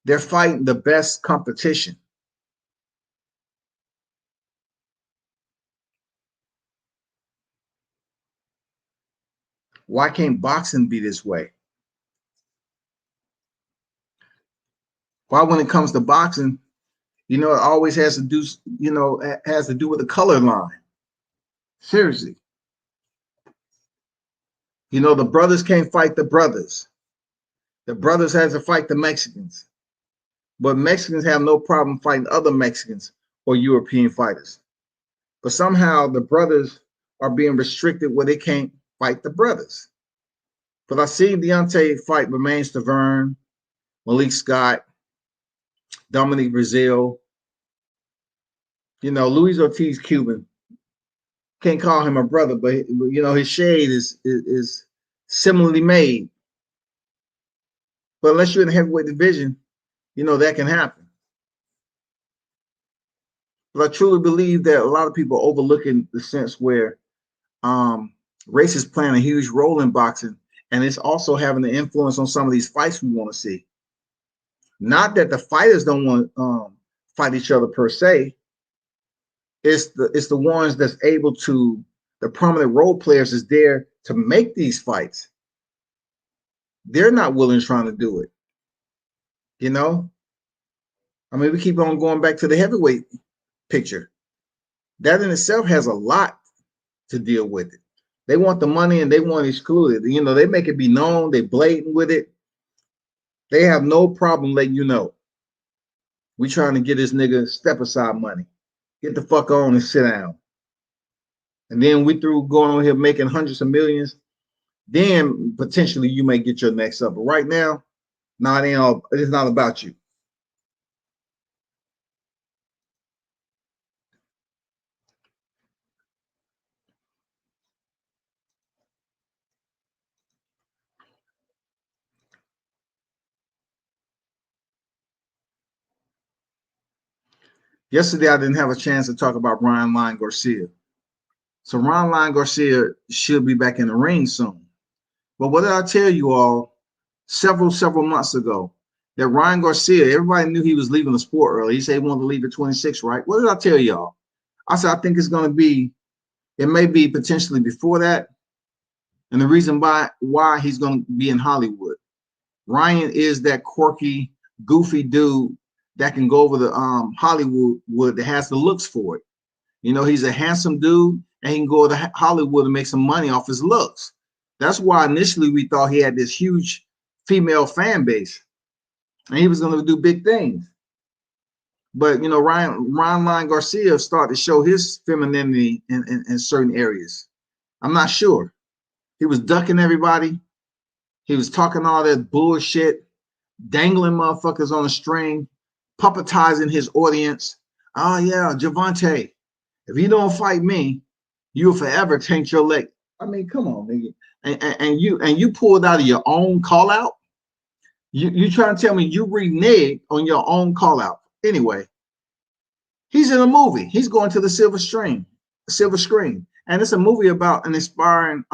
They're fighting the best competition. Why can't boxing be this way? Why, when it comes to boxing, you know, it always has to do, you know, has to do with the color line. Seriously. You know, the brothers can't fight the brothers. The brothers has to fight the Mexicans. But Mexicans have no problem fighting other Mexicans or European fighters. But somehow the brothers are being restricted where they can't fight the brothers. But I see Deontay fight Romain Stavern, Malik Scott, Dominic Brazil. You know, Luis Ortiz Cuban. Can't call him a brother, but you know, his shade is similarly made. But unless you're in the heavyweight division, you know, that can happen. But I truly believe that a lot of people are overlooking the sense where race is playing a huge role in boxing, and it's also having an influence on some of these fights we want to see. Not that the fighters don't want to fight each other per se. It's the ones that's able to, the prominent role players is there to make these fights. They're not willing trying to do it. You know? I mean, we keep on going back to the heavyweight picture. That in itself has a lot to deal with it. They want the money and they want to exclude it. You know, they make it be known, they blatant with it. They have no problem letting you know. We trying to get this nigga step aside money. Get the fuck on and sit down. And then we through going on here making hundreds of millions. Then potentially you may get your next up. But right now, no, it is not about you. Yesterday, I didn't have a chance to talk about Ryan Garcia. So Ron Garcia should be back in the ring soon. But what did I tell you all several months ago? That Ryan Garcia, everybody knew he was leaving the sport early. He said he wanted to leave at 26, right? What did I tell y'all? I said, I think it's going to be, it may be potentially before that. And the reason why he's going to be in Hollywood. Ryan is that quirky, goofy dude that can go over the Hollywood that has the looks for it. You know, he's a handsome dude and he can go to Hollywood and make some money off his looks. That's why initially we thought he had this huge female fan base and he was going to do big things. But, you know, Ron Garcia started to show his femininity in certain areas. I'm not sure. He was ducking everybody. He was talking all that bullshit, dangling motherfuckers on a string, puppetizing his audience. Oh, yeah, Javante, if you don't fight me, you'll forever taint your leg. I mean, come on, nigga. And you pulled out of your own call out. You trying to tell me you reneged on your own call out. Anyway, he's in a movie. He's going to the silver screen. And it's a movie about an inspiring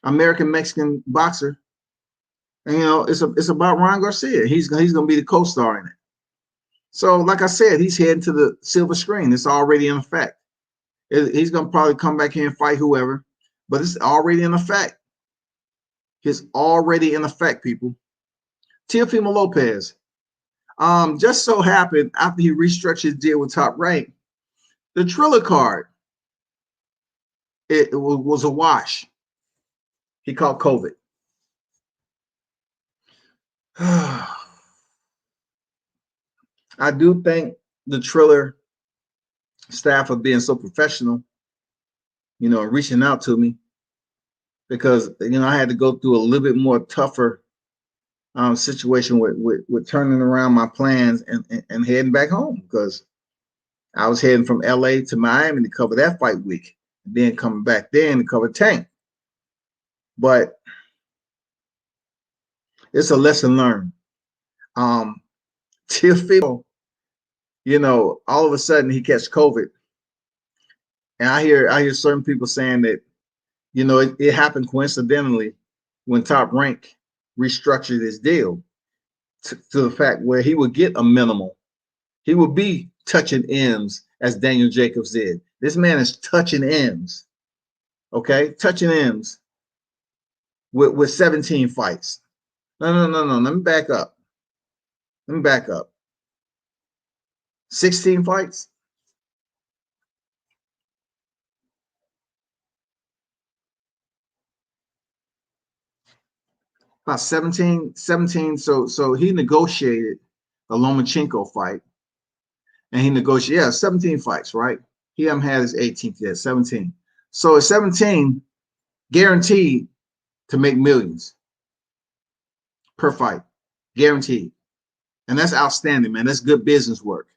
American Mexican boxer. And you know, it's about Ryan Garcia. He's gonna be the co-star in it. So, like I said, he's heading to the silver screen. It's already in effect. He's gonna probably come back here and fight whoever, but it's already in effect. It's already in effect, people. Teofimo Lopez. Just so happened after he restructured his deal with Top Rank, the Triller card, it was a wash. He caught COVID. I do thank the Triller staff for being so professional, you know, reaching out to me because, you know, I had to go through a little bit more tougher situation with turning around my plans and heading back home because I was heading from LA to Miami to cover that fight week and then coming back then to cover Tank. But it's a lesson learned. Teofimo, you know, all of a sudden he catch COVID. And I hear certain people saying that, you know, it happened coincidentally when Top Rank restructured his deal to the fact where he would get a minimal. He would be touching M's, as Daniel Jacobs did. This man is touching M's, okay? Touching M's with 17 fights. No. Let me back up. 16 fights? About 17. So he negotiated a Lomachenko fight. And he negotiated, 17 fights, right? He hasn't had his 18th yet, 17. So at 17, guaranteed to make millions per fight, guaranteed. And that's outstanding, man. That's good business work.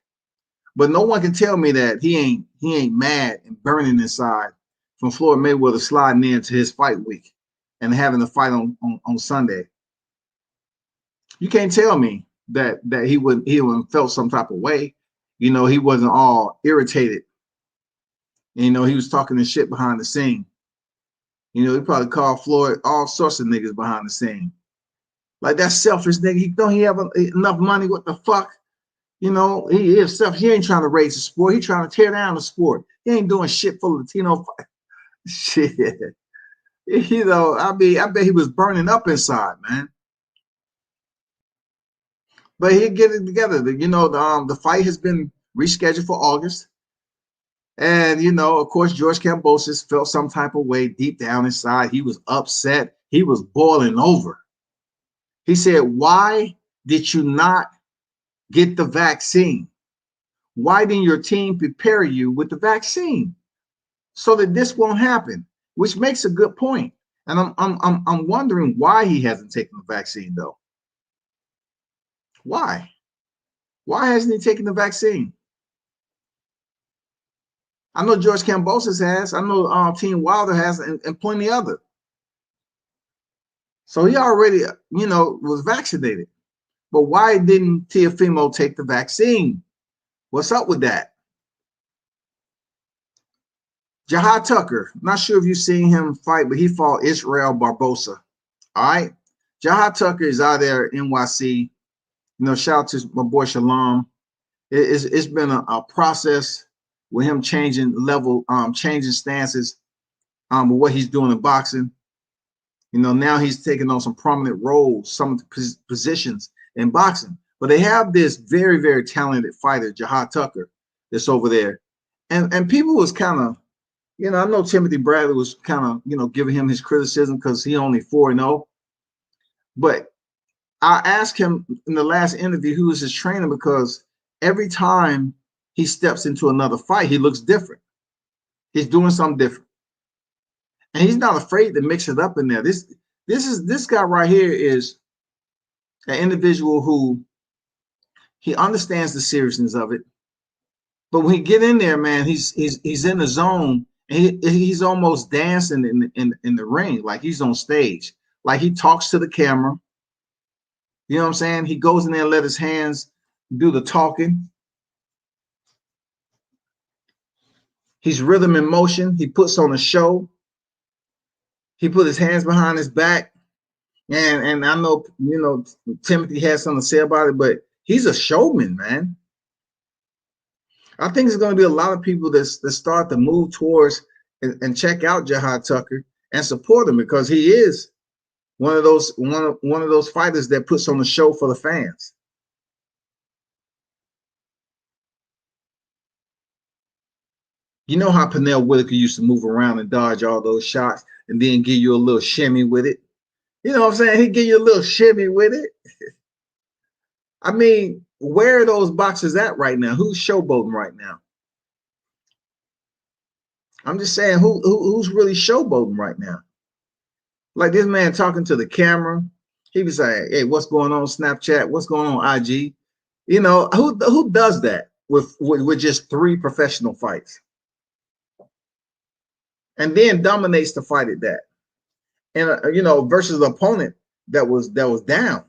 But no one can tell me that he ain't mad and burning inside from Floyd Mayweather sliding into his fight week and having the fight on Sunday. You can't tell me that he wouldn't felt some type of way. You know, he wasn't all irritated. And, you know, he was talking the shit behind the scene. You know, he probably called Floyd all sorts of niggas behind the scene. Like that selfish nigga. He don't he have enough money? What the fuck? You know, he is selfish. He ain't trying to raise the sport. He trying to tear down the sport. He ain't doing shit for Latino fight. Shit. You know, I bet he was burning up inside, man. But he'll get it together. You know, the fight has been rescheduled for August. And, you know, of course, George Kambosos felt some type of way deep down inside. He was upset. He was boiling over. He said, why did you not get the vaccine? Why didn't your team prepare you with the vaccine so that this won't happen? Which makes a good point. And I'm wondering why he hasn't taken the vaccine, though. Why? Why hasn't he taken the vaccine? I know George Kambosos has. I know Team Wilder has, and plenty other. So he already, you know, was vaccinated. But why didn't Teofimo take the vaccine? What's up with that? Jahi Tucker, not sure if you've seen him fight, but he fought Israel Barbosa. All right. Jahi Tucker is out there in NYC. You know, shout out to my boy Shalom. It's been a process with him changing level, changing stances with what he's doing in boxing. You know, now he's taking on some prominent roles, some of the positions in boxing. But they have this very, very talented fighter, Jahi Tucker, that's over there. And people was kind of, you know, I know Timothy Bradley was kind of, you know, giving him his criticism because he only 4-0. But I asked him in the last interview who was his trainer, because every time he steps into another fight, he looks different. He's doing something different. And he's not afraid to mix it up in there. This guy right here is an individual who he understands the seriousness of it. But when he get in there, man, he's in the zone. And he's almost dancing in the ring, like he's on stage. Like he talks to the camera. You know what I'm saying? He goes in there and let his hands do the talking. He's rhythm in motion. He puts on a show. He put his hands behind his back. And I know, you know, Timothy has something to say about it, but he's a showman, man. I think there's going to be a lot of people that start to move towards and check out Jahi Tucker and support him, because he is one of those fighters that puts on a show for the fans. You know how Pernell Whitaker used to move around and dodge all those shots and then give you a little shimmy with it. You know what I'm saying? He'd give you a little shimmy with it. I mean, where are those boxers at right now? Who's showboating right now? I'm just saying, who's really showboating right now? Like this man talking to the camera. He was like, hey, what's going on Snapchat? What's going on IG? You know, who does that with just 3 professional fights? And then dominates the fight at that. And you know, versus an opponent that was down.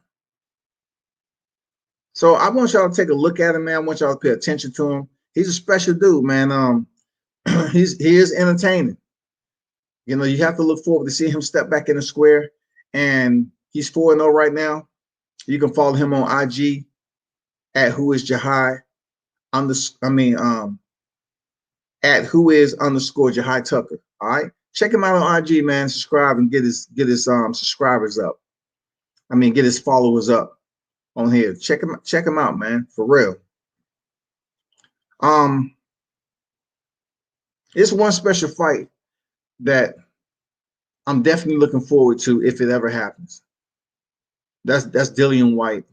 So I want y'all to take a look at him, man. I want y'all to pay attention to him. He's a special dude, man. He is entertaining. You know, you have to look forward to see him step back in the square. And he's 4-0 right now. You can follow him on IG at whoisjahi @whois_Jahi Tucker. All right. Check him out on IG, man. Subscribe and get his subscribers up. I mean, get his followers up on here. Check him out, man. For real. It's one special fight that I'm definitely looking forward to if it ever happens. That's Dillian Whyte.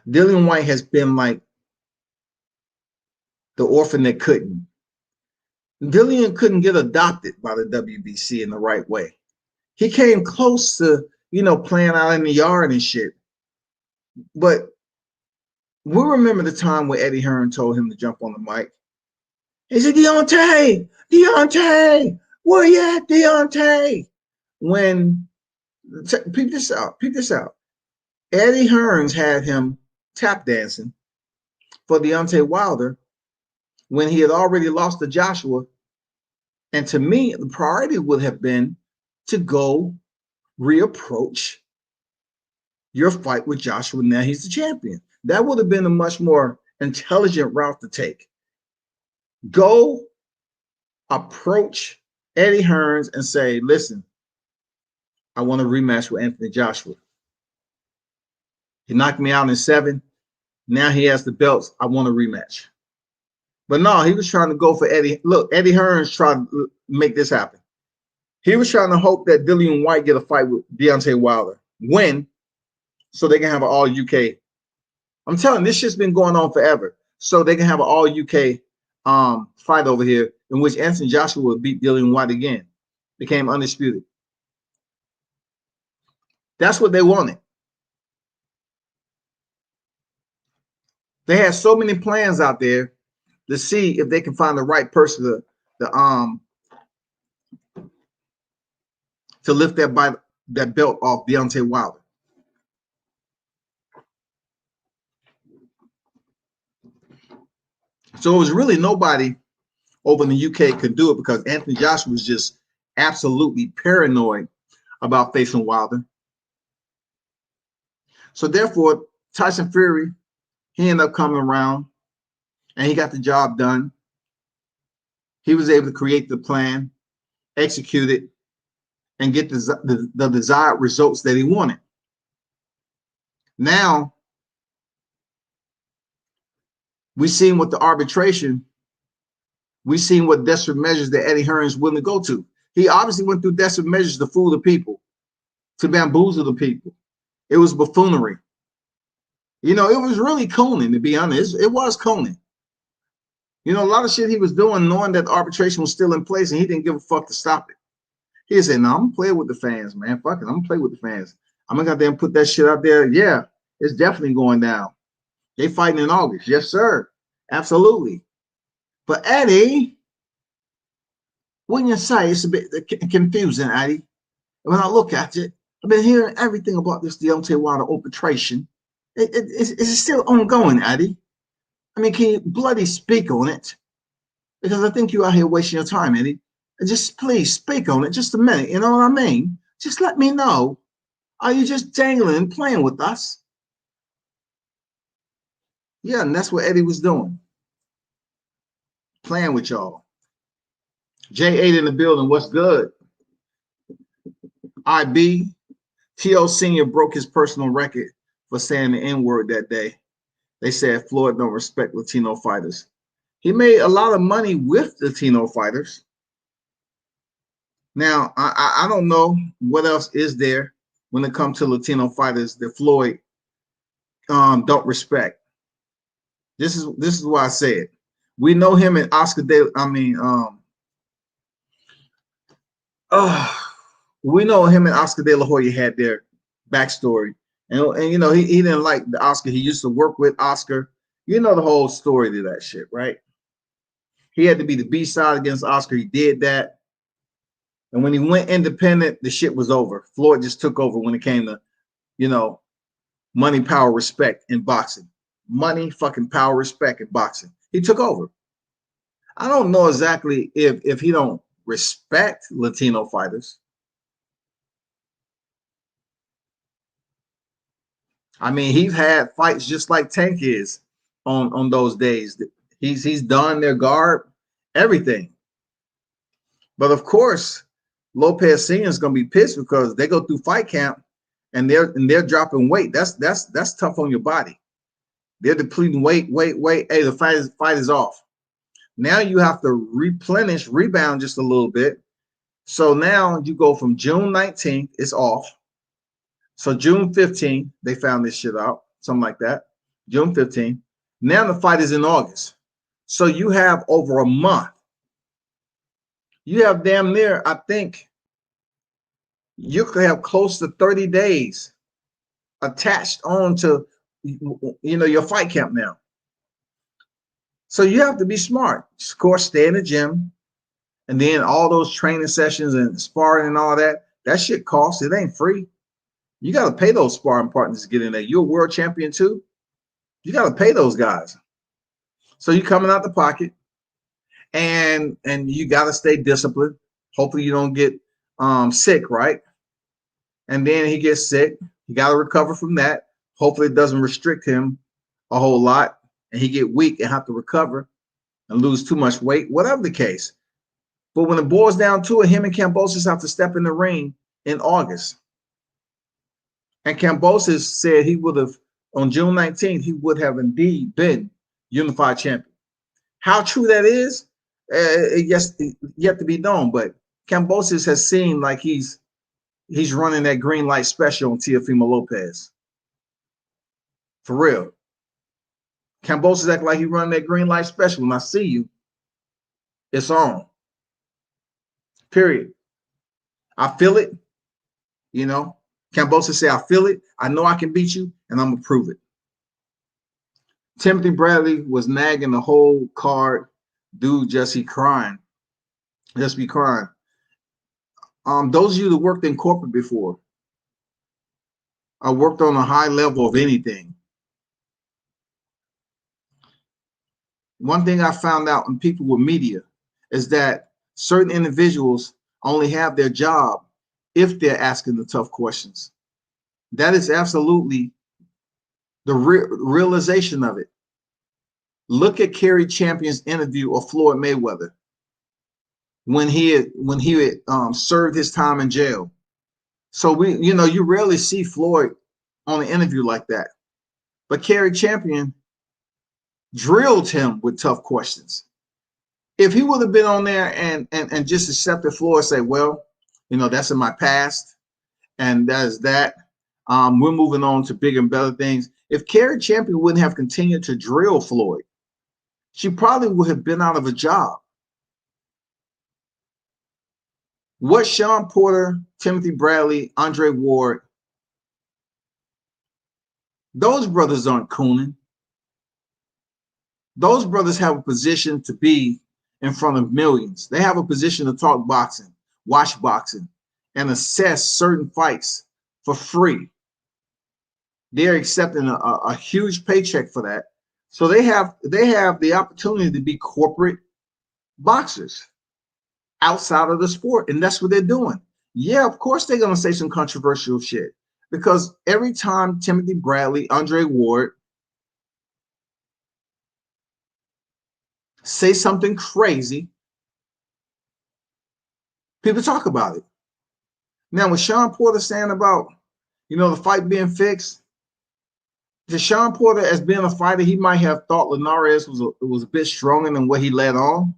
Dillian Whyte has been like the orphan that couldn't. Dillian couldn't get adopted by the WBC in the right way. He came close to, you know, playing out in the yard and shit. But we remember the time where Eddie Hearn told him to jump on the mic. He said, Deontay, where you at, Deontay? When, peep this out. Eddie Hearns had him tap dancing for Deontay Wilder when he had already lost to Joshua. And to me, the priority would have been to go reapproach your fight with Joshua. Now he's the champion. That would have been a much more intelligent route to take. Go approach Eddie Hearns and say, listen, I want a rematch with Anthony Joshua. He knocked me out in 7. Now he has the belts. I want a rematch. But no, he was trying to go for Eddie. Look, Eddie Hearns tried to make this happen. He was trying to hope that Dillian Whyte get a fight with Deontay Wilder, win, so they can have an all-UK. I'm telling you, this shit's been going on forever. So they can have an all-UK fight over here in which Anthony Joshua would beat Dillian Whyte again. Became undisputed. That's what they wanted. They had so many plans out there to see if they can find the right person to lift that belt off Deontay Wilder. So it was really nobody over in the UK could do it because Anthony Joshua was just absolutely paranoid about facing Wilder. So therefore, Tyson Fury, he ended up coming around and he got the job done. He was able to create the plan, execute it, and get the desired results that he wanted. Now, we seen with the arbitration, we seen what desperate measures that Eddie Hearn's willing to go to. He obviously went through desperate measures to fool the people, to bamboozle the people. It was buffoonery. You know, it was really cooning, to be honest. It was cooning. You know, a lot of shit he was doing, knowing that the arbitration was still in place, and he didn't give a fuck to stop it. He said, no, I'm going to play with the fans, man. Fuck it. I'm going to play with the fans. I'm going to goddamn put that shit out there. Yeah, it's definitely going down. They fighting in August. Yes, sir. Absolutely. But Eddie, when you say it's a bit confusing, Eddie, when I look at it, I've been hearing everything about this Deontay Wilder arbitration. It's still ongoing, Eddie. I mean, can you bloody speak on it? Because I think you're out here wasting your time, Eddie. Just please speak on it just a minute. You know what I mean? Just let me know. Are you just dangling and playing with us? Yeah, and that's what Eddie was doing. Playing with y'all. J8 in the building. What's good? IB. T.O. Sr. broke his personal record for saying the N-word that day. They said Floyd don't respect Latino fighters. He made a lot of money with Latino fighters. Now, I don't know what else is there when it comes to Latino fighters that Floyd don't respect. This is why I say it. We know him and Oscar De. We know him and Oscar De La Hoya had their backstory, and you know he didn't like the Oscar. He used to work with Oscar. You know the whole story to that shit, right? He had to be the B-side against Oscar. He did that. And when he went independent, the shit was over. Floyd just took over when it came to, you know, money, power, respect in boxing. Money, fucking power, respect in boxing. He took over. I don't know exactly if he don't respect Latino fighters. I mean, he's had fights just like Tank is on those days. He's donned their garb, everything. But of course, Lopez Sr. is gonna be pissed because they go through fight camp and they're dropping weight. That's tough on your body. They're depleting weight. Hey, the fight is off. Now you have to rebound just a little bit. So now you go from June 19th, it's off. So June 15th, they found this shit out, something like that. June 15th. Now the fight is in August. So you have over a month. You have damn near, I think, you could have close to 30 days attached on to, you know, your fight camp now. So you have to be smart. Of course, stay in the gym. And then all those training sessions and sparring and all that, that shit costs. It ain't free. You got to pay those sparring partners to get in there. You're a world champion too. You got to pay those guys. So you're coming out the pocket, and you got to stay disciplined. Hopefully you don't get sick, right? And then he gets sick. You got to recover from that. Hopefully it doesn't restrict him a whole lot, and he get weak and have to recover and lose too much weight, whatever the case. But when it boils down to it, him and Kambosos have to step in the ring in August. And Kambosos said he would have, on June 19th, he would have indeed been unified champion. How true that is, yet to be known. But Kambosos has seemed like he's running that green light special on Teofimo Lopez. For real. Kambosos act like he running that green light special. When I see you, it's on. Period. I feel it. You know, Kambosos say, I feel it. I know I can beat you, and I'm going to prove it. Timothy Bradley was nagging the whole card. Dude, just be crying. Those of you that worked in corporate before, I worked on a high level of anything. one thing I found out in people with media is that certain individuals only have their job if they're asking the tough questions. That is absolutely the realization of it. Look at Kerry Champion's interview of Floyd Mayweather when he had served his time in jail. So you rarely see Floyd on an interview like that. But Kerry Champion drilled him with tough questions. If he would have been on there and just accepted Floyd, say, well, that's in my past, and that is that. We're moving on to bigger and better things. If Kerry Champion wouldn't have continued to drill Floyd, she probably would have been out of a job. What Sean Porter, Timothy Bradley, Andre Ward, those brothers aren't cooning. Those brothers have a position to be in front of millions. They have a position to talk boxing, watch boxing, and assess certain fights for free. They're accepting a huge paycheck for that. So they have the opportunity to be corporate boxers outside of the sport, and that's what they're doing. Yeah, of course they're gonna say some controversial shit, because every time Timothy Bradley, Andre Ward say something crazy, people talk about it. Now, with Sean Porter saying about the fight being fixed, to Sean Porter, as being a fighter, he might have thought Linares was a bit stronger than what he let on,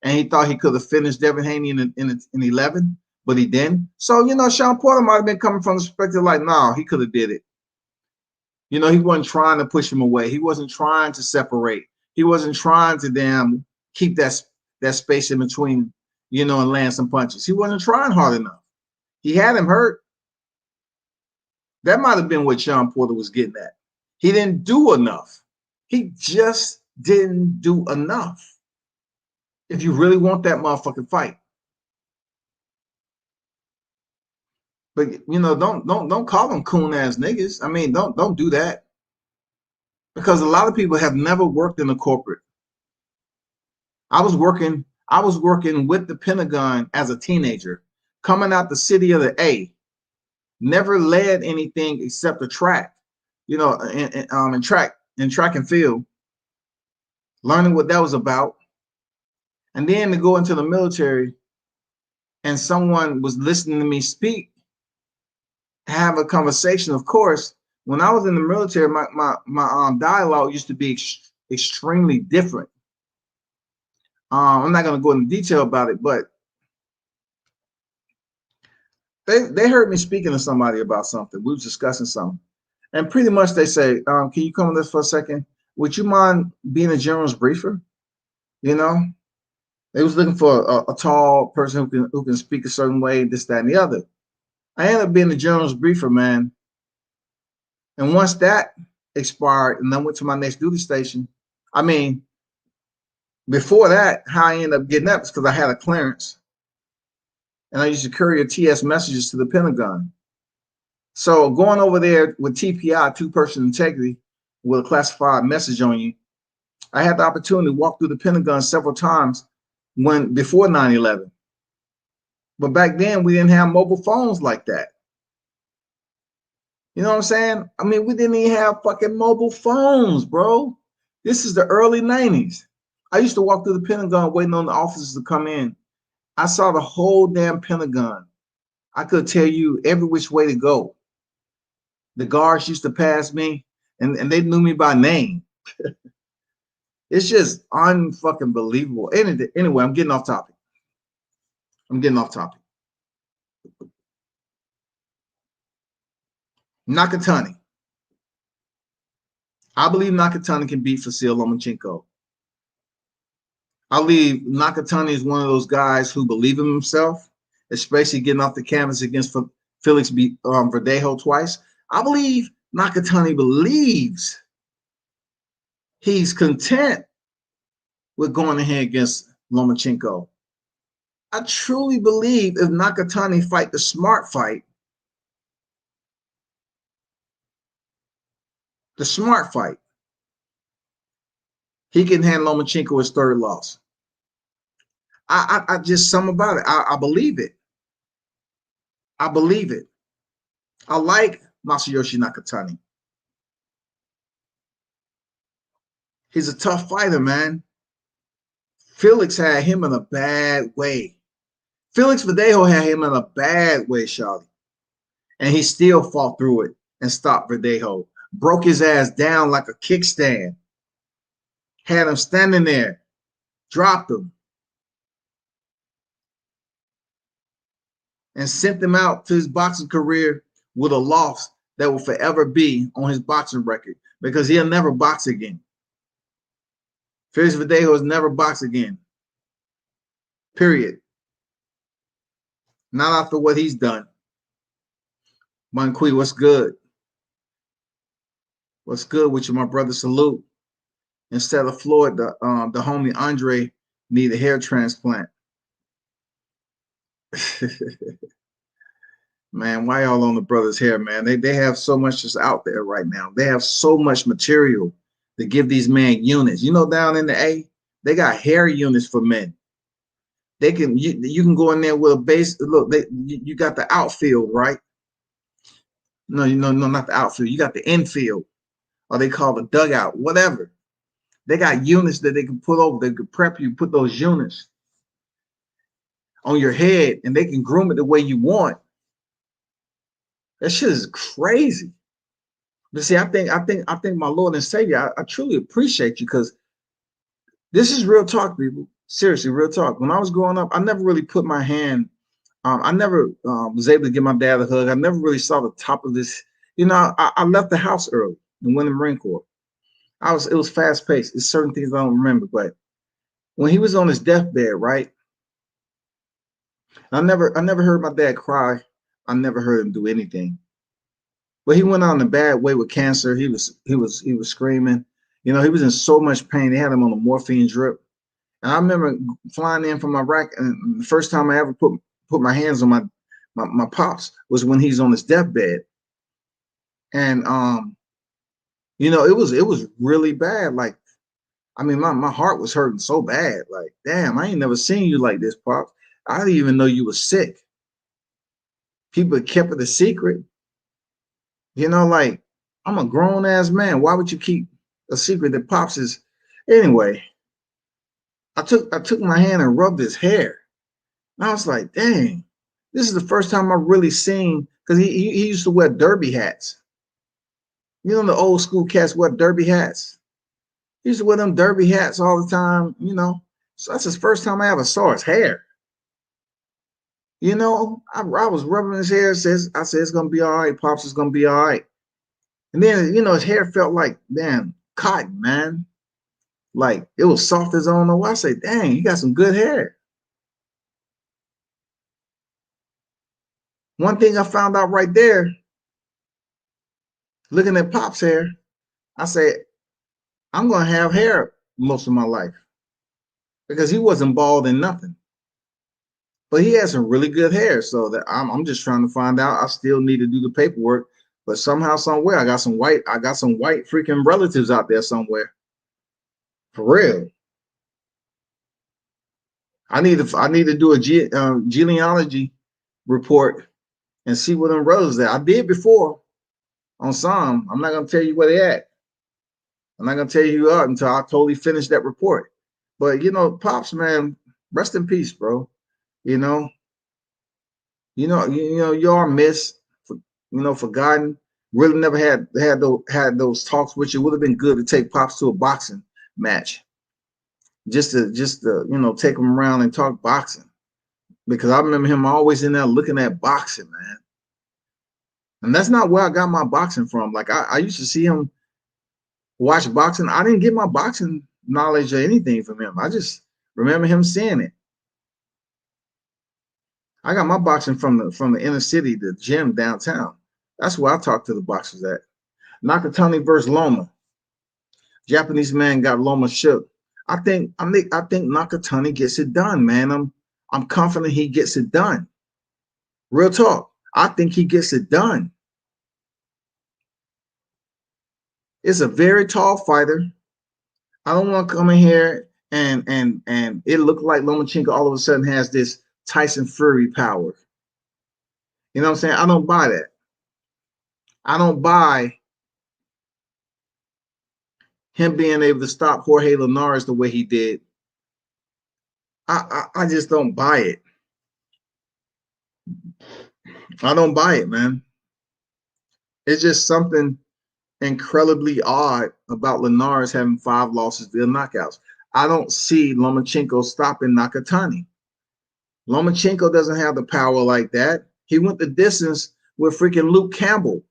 and he thought he could have finished Devin Haney in 11, but he didn't. So Sean Porter might have been coming from the perspective like, no, he could have did it. He wasn't trying to push him away. He wasn't trying to separate. He wasn't trying to keep that space in between, and land some punches. He wasn't trying hard enough. He had him hurt. That might have been what Sean Porter was getting at. He didn't do enough. He just didn't do enough. If you really want that motherfucking fight. But don't call them coon ass niggas. I mean, don't do that. Because a lot of people have never worked in a corporate. I was working with the Pentagon as a teenager, coming out the city of the A. Never led anything except a track, in track and field, learning what that was about. And then to go into the military and someone was listening to me speak, have a conversation. Of course, when I was in the military, my dialogue used to be extremely different. I'm not going to go into detail about it, but they heard me speaking to somebody about something. We was discussing something, and pretty much they say, "Can you come on this for a second? Would you mind being a general's briefer?" They was looking for a tall person who can speak a certain way, this, that, and the other. I ended up being the general's briefer, man. And once that expired, and I went to my next duty station. I mean, before that, how I ended up getting up is because I had a clearance, and I used to courier TS messages to the Pentagon. So going over there with TPI, two-person integrity, with a classified message on you, I had the opportunity to walk through the Pentagon several times before 9/11. But back then, we didn't have mobile phones like that. You know what I'm saying? I mean, we didn't even have fucking mobile phones, bro. This is the early 90s. I used to walk through the Pentagon waiting on the officers to come in. I saw the whole damn Pentagon. I could tell you every which way to go. The guards used to pass me, and they knew me by name. It's just unfucking believable. Anyway, I'm getting off topic. Nakatani. I believe Nakatani can beat Vasil Lomachenko. I believe Nakatani is one of those guys who believe in himself, especially getting off the canvas against Felix Verdejo twice. I believe Nakatani believes he's content with going ahead against Lomachenko. I truly believe if Nakatani fight the smart fight, He can hand Lomachenko his third loss. I just something about it. I believe it. I believe it. I like Masayoshi Nakatani. He's a tough fighter, man. Felix had him in a bad way. Felix Verdejo had him in a bad way, Shawty. And he still fought through it and stopped Verdejo. Broke his ass down like a kickstand. Had him standing there. Dropped him. And sent him out to his boxing career with a loss that will forever be on his boxing record because he'll never box again. Felix Verdejo has never boxed again. Period. Not after what he's done. Monqui, what's good? What's good with you, my brother? Salute. Instead of Floyd, the homie Andre need a hair transplant. Man, why y'all on the brother's hair, man? They have so much just out there right now. They have so much material to give these men units. You know, down in the A, they got hair units for men. They can you can go in there with a base. Look, you got the outfield, right? No, not the outfield. You got the infield, or they call the dugout, whatever. They got units that they can put over. They can prep you, put those units on your head, and they can groom it the way you want. That shit is crazy. But see, I think my Lord and Savior, I truly appreciate you because this is real talk, people. Seriously, real talk. When I was growing up, I never really put my hand. I never was able to give my dad a hug. I never really saw the top of this. You know, I left the house early and went in the Marine Corps. It was fast paced. There's certain things I don't remember, but when he was on his deathbed, right? I never heard my dad cry. I never heard him do anything. But he went on a bad way with cancer. He was screaming. You know, he was in so much pain. They had him on a morphine drip. And I remember flying in from Iraq, and the first time I ever put my hands on my pops was when he's on his deathbed. And you know, it was really bad. Like, I mean, my heart was hurting so bad. Like, damn, I ain't never seen you like this, Pops. I didn't even know you were sick. People kept it a secret. You know, like, I'm a grown ass man. Why would you keep a secret that Pops is? Anyway, I took my hand and rubbed his hair. And I was like, dang, this is the first time I've really seen, because he used to wear derby hats. You know, the old school cats wear derby hats. He used to wear them derby hats all the time, you know. So that's the first time I ever saw his hair. You know, I was rubbing his hair. I said, it's going to be all right. Pops, is going to be all right. And then, you know, his hair felt like, damn, cotton, man. Like, it was soft as I don't know why. I say, dang, you got some good hair. One thing I found out right there, looking at Pop's hair, I said, I'm going to have hair most of my life. Because he wasn't bald and nothing. But he had some really good hair. So that I'm just trying to find out. I still need to do the paperwork. But somehow, somewhere, I got some white freaking relatives out there somewhere. For real. I need to do a genealogy report and see what them relatives are. I did before on some. I'm not gonna tell you where they at. I'm not gonna tell you who are until I totally finish that report. But you know, Pops, man, rest in peace, bro. You know, you are missed, forgotten. Really never had those talks with you. It would have been good to take Pops to a boxing match. Just to take him around and talk boxing. Because I remember him always in there looking at boxing, man. And that's not where I got my boxing from. Like I used to see him watch boxing. I didn't get my boxing knowledge or anything from him. I just remember him seeing it. I got my boxing from the inner city, the gym downtown. That's where I talk to the boxers at. Nakatani versus Loma. Japanese man got Loma shook. I think Nakatani gets it done, man. I'm confident he gets it done. Real talk. I think he gets it done. It's a very tall fighter. I don't want to come in here and it looked like Lomachenko all of a sudden has this Tyson Fury power. You know what I'm saying? I don't buy that. I don't buy him being able to stop Jorge Linares the way he did. I just don't buy it. I don't buy it, man. It's just something incredibly odd about Linares having 5 losses via knockouts. I don't see Lomachenko stopping Nakatani. Lomachenko doesn't have the power like that. He went the distance with freaking Luke Campbell.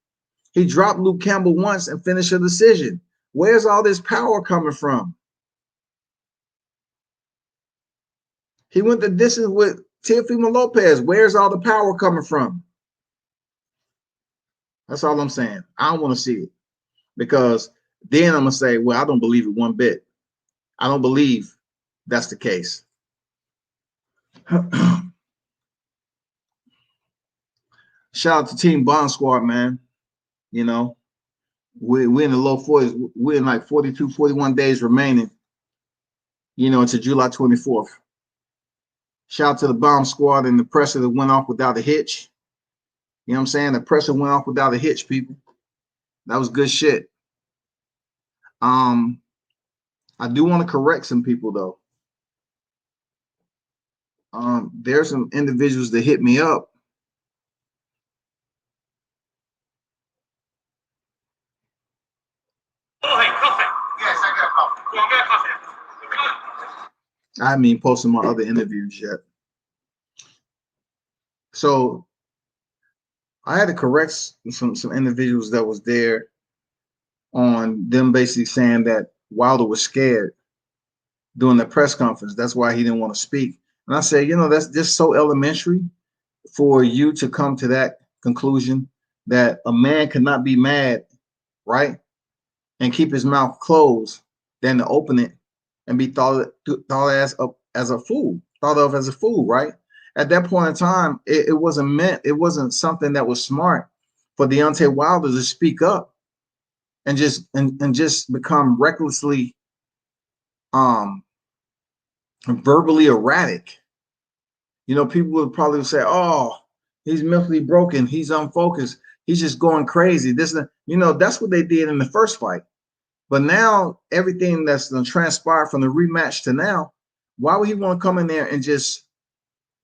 He dropped Luke Campbell once and finished a decision. Where's all this power coming from? He went the distance with Teofimo Lopez. Where's all the power coming from? That's all I'm saying. I don't want to see it, because then I'm going to say, well, I don't believe it one bit. I don't believe that's the case. Shout out to Team Bond Squad, man. You know, we're in the low 40s. We're in like 42, 41 days remaining, you know, until July 24th. Shout out to the Bomb Squad and the presser that went off without a hitch. You know what I'm saying? The presser went off without a hitch, people. That was good shit. I do want to correct some people, though. There's some individuals that hit me up. Oh, hey, coffee. Yes, I got coffee. Well, get coffee. I haven't even posted my other interviews yet. So I had to correct some individuals that was there on them basically saying that Wilder was scared during the press conference. That's why he didn't want to speak. And I said, you know, that's just so elementary for you to come to that conclusion, that a man cannot be mad, right, and keep his mouth closed than to open it and be thought as a fool, thought of as a fool, right? At that point in time, it wasn't something that was smart for Deontay Wilder to speak up and just become recklessly verbally erratic. You know, people would probably say, "Oh, he's mentally broken. He's unfocused. He's just going crazy." You know, that's what they did in the first fight. But now everything that's transpired from the rematch to now, why would he want to come in there and just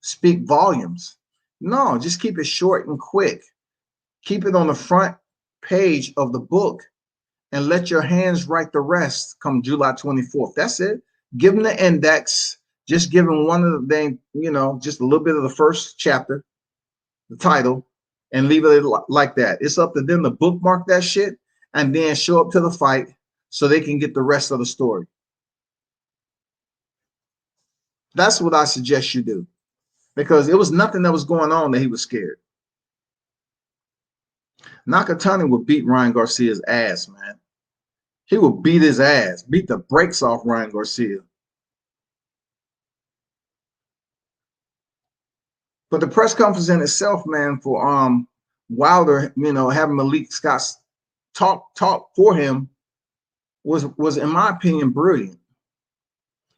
speak volumes? No, just keep it short and quick. Keep it on the front page of the book and let your hands write the rest come July 24th. That's it. Give them the index. Just give them one of the, you know, just a little bit of the first chapter, the title, and leave it like that. It's up to them to bookmark that shit and then show up to the fight so they can get the rest of the story. That's what I suggest you do, because it was nothing that was going on that he was scared. Nakatani would beat Ryan Garcia's ass, man. He would beat his ass, beat the brakes off Ryan Garcia. But the press conference in itself, man, for Wilder, you know, having Malik Scott talk for him was in my opinion brilliant,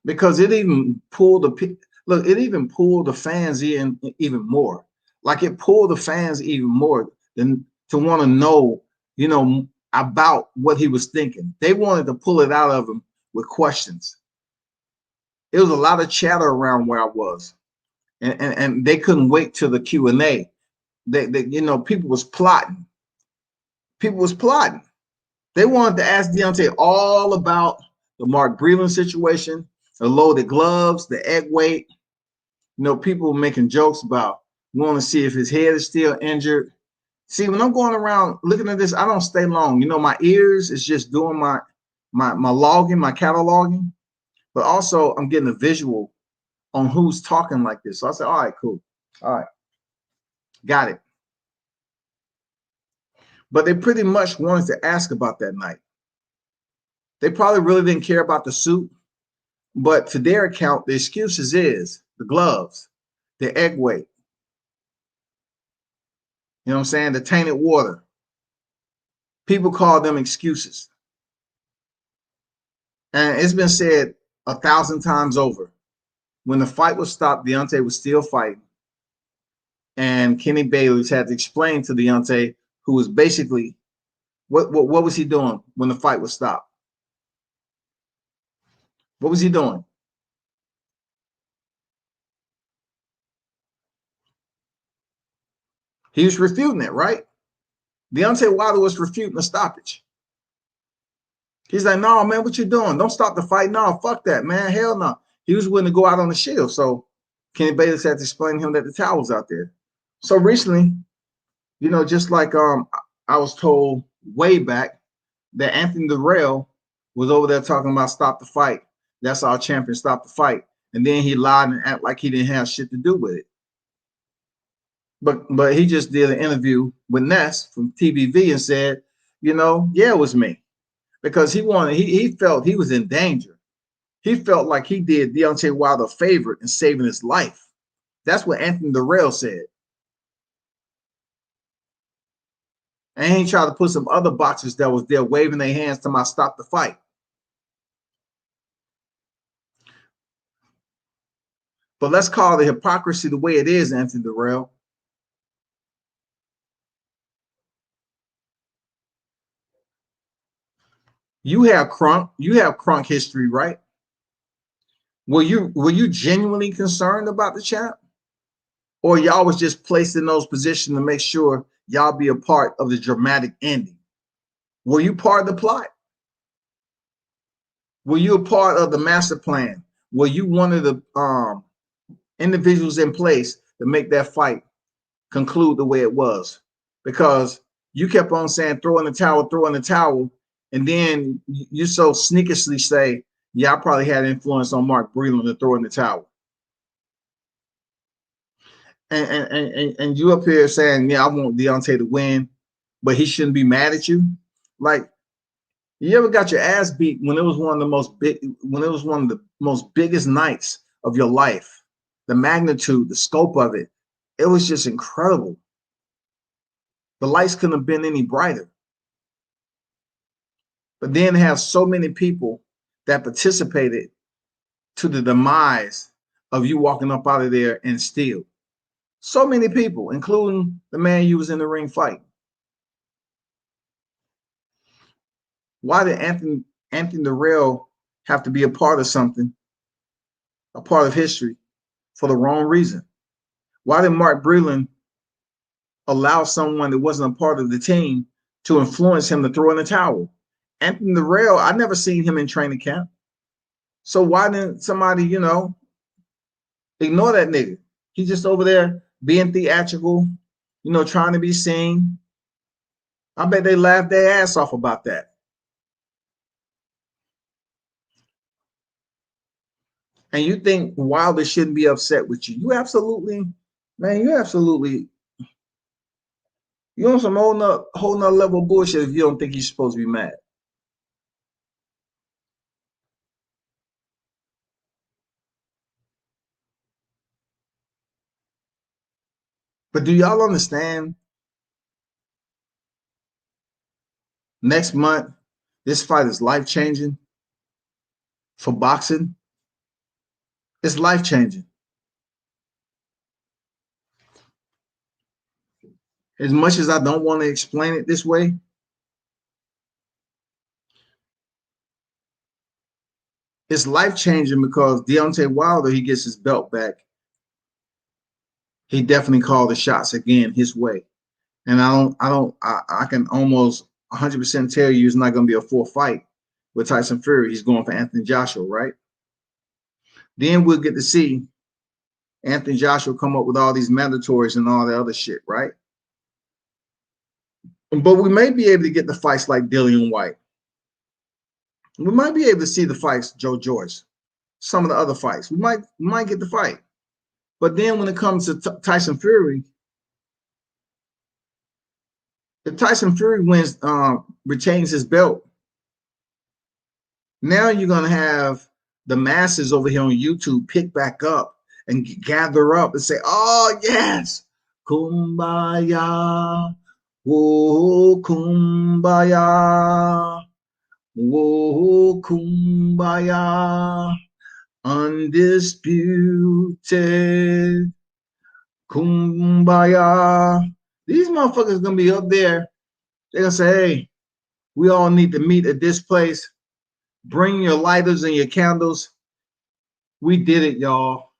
because it even pulled the fans in even more. Like, it pulled the fans even more than to want to know, you know, about what he was thinking. They wanted to pull it out of him with questions. It was a lot of chatter around where I was, and they couldn't wait till the Q&A. They you know, people was plotting. They wanted to ask Deontay all about the Mark Breland situation, the loaded gloves, the egg weight. You know, people making jokes about wanting to see if his head is still injured. See, when I'm going around looking at this, I don't stay long. You know, my ears is just doing my logging, my cataloging, but also I'm getting a visual on who's talking like this. So I said, all right, cool. All right, got it. But they pretty much wanted to ask about that night. They probably really didn't care about the suit, but to their account, the excuses is the gloves, the egg weight, you know what I'm saying, the tainted water. People call them excuses. And it's been said 1,000 times over. When the fight was stopped, Deontay was still fighting. And Kenny Bayless had to explain to Deontay, who was basically, what was he doing when the fight was stopped? What was he doing? He was refuting it, right? Deontay Wilder was refuting the stoppage. He's like, no, man, what you doing? Don't stop the fight. No, fuck that, man. Hell no. He was willing to go out on the shield. So Kenny Bayless had to explain to him that the towel was out there. So recently, just like I was told way back that Anthony Durrell was over there talking about stop the fight. That's our champion, stop the fight. And then he lied and acted like he didn't have shit to do with it. But he just did an interview with Ness from TBV and said, yeah, it was me. Because he felt he was in danger. He felt like he did Deontay Wilder a favor in saving his life. That's what Anthony Durrell said. And he tried to put some other boxers that was there waving their hands to my stop the fight. But let's call the hypocrisy the way it is, Anthony Durrell. You have crunk history, right? Were you genuinely concerned about the champ? Or y'all was just placed in those positions to make sure y'all be a part of the dramatic ending? Were you part of the plot? Were you a part of the master plan? Were you one of the individuals in place to make that fight conclude the way it was? Because you kept on saying throw in the towel, and then you so sneakishly say, yeah, I probably had influence on Mark Breland to throw in the towel. And you up here saying, yeah, I want Deontay to win, but he shouldn't be mad at you. Like, you ever got your ass beat when it was one of the most biggest nights of your life? The magnitude, the scope of it, it was just incredible. The lights couldn't have been any brighter. But then have so many people that participated to the demise of you walking up out of there and still. So many people, including the man you was in the ring fighting. Why did Anthony Durrell have to be a part of something, a part of history, for the wrong reason? Why did Mark Breland allow someone that wasn't a part of the team to influence him to throw in the towel? Anthony Durrell, I never seen him in training camp. So why didn't somebody, ignore that nigga? He's just over there being theatrical, trying to be seen. I bet they laughed their ass off about that. And you think Wilder shouldn't be upset with you? You absolutely, man, you're on some whole nother level of bullshit if you don't think he's supposed to be mad. But do y'all understand? Next month, this fight is life-changing for boxing. It's life-changing. As much as I don't want to explain it this way, it's life-changing because Deontay Wilder, he gets his belt back. He definitely called the shots again his way. And I can almost 100% tell you it's not going to be a full fight with Tyson Fury. He's going for Anthony Joshua, right? Then we'll get to see Anthony Joshua come up with all these mandatories and all the other shit, right? But we may be able to get the fights like Dillian White. We might be able to see the fights, Joe Joyce, some of the other fights. We might get the fight. But then when it comes to Tyson Fury, if Tyson Fury wins, retains his belt, now you're going to have the masses over here on YouTube pick back up and gather up and say, oh, yes, kumbaya, oh, kumbaya. Whoa, kumbaya, undisputed. Kumbaya. These motherfuckers gonna be up there. They're gonna say, hey, we all need to meet at this place. Bring your lighters and your candles. We did it, y'all.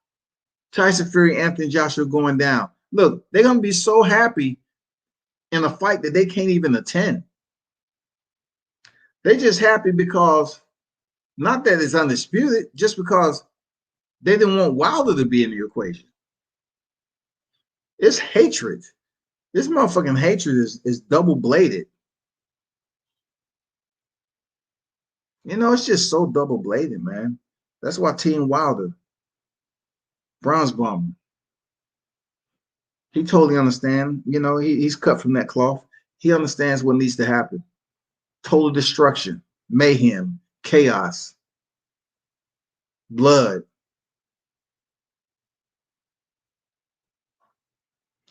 Tyson Fury, Anthony Joshua going down. Look, they're gonna be so happy in a fight that they can't even attend. They're just happy because, not that it's undisputed, just because they didn't want Wilder to be in the equation. It's hatred. This motherfucking hatred is double-bladed. You know, it's just so double-bladed, man. That's why Team Wilder, bronze bomber, he totally understands. You know, he's cut from that cloth. He understands what needs to happen. Total destruction, mayhem, chaos, blood.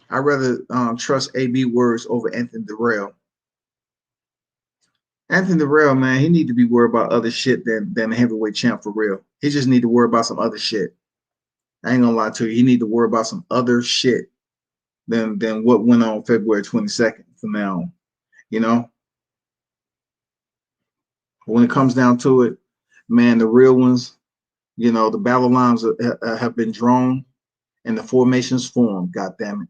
I'd rather trust AB words over Anthony Durrell. Anthony Durrell, man, he need to be worried about other shit than a heavyweight champ for real. He just need to worry about some other shit. I ain't gonna lie to you. He need to worry about some other shit than what went on February 22nd from now on. You know? When it comes down to it, man, the real ones, you know, the battle lines have been drawn and the formations formed, God damn it.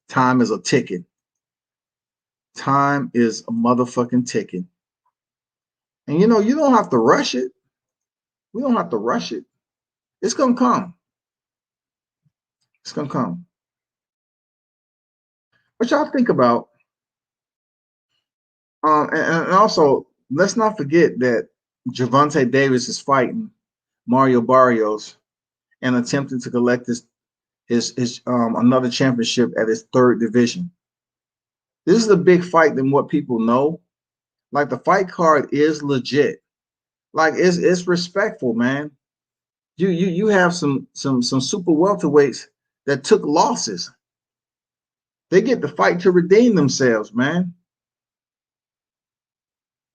Time is a ticking. Time is a motherfucking ticking. And you know, you don't have to rush it. We don't have to rush it. It's gonna come. It's gonna come. What y'all think about? And also, let's not forget that Gervonta Davis is fighting Mario Barrios and attempting to collect his another championship at his third division. This is a big fight than what people know. Like, the fight card is legit. Like, it's respectful, man. You have some super welterweights that took losses. They get the fight to redeem themselves, man.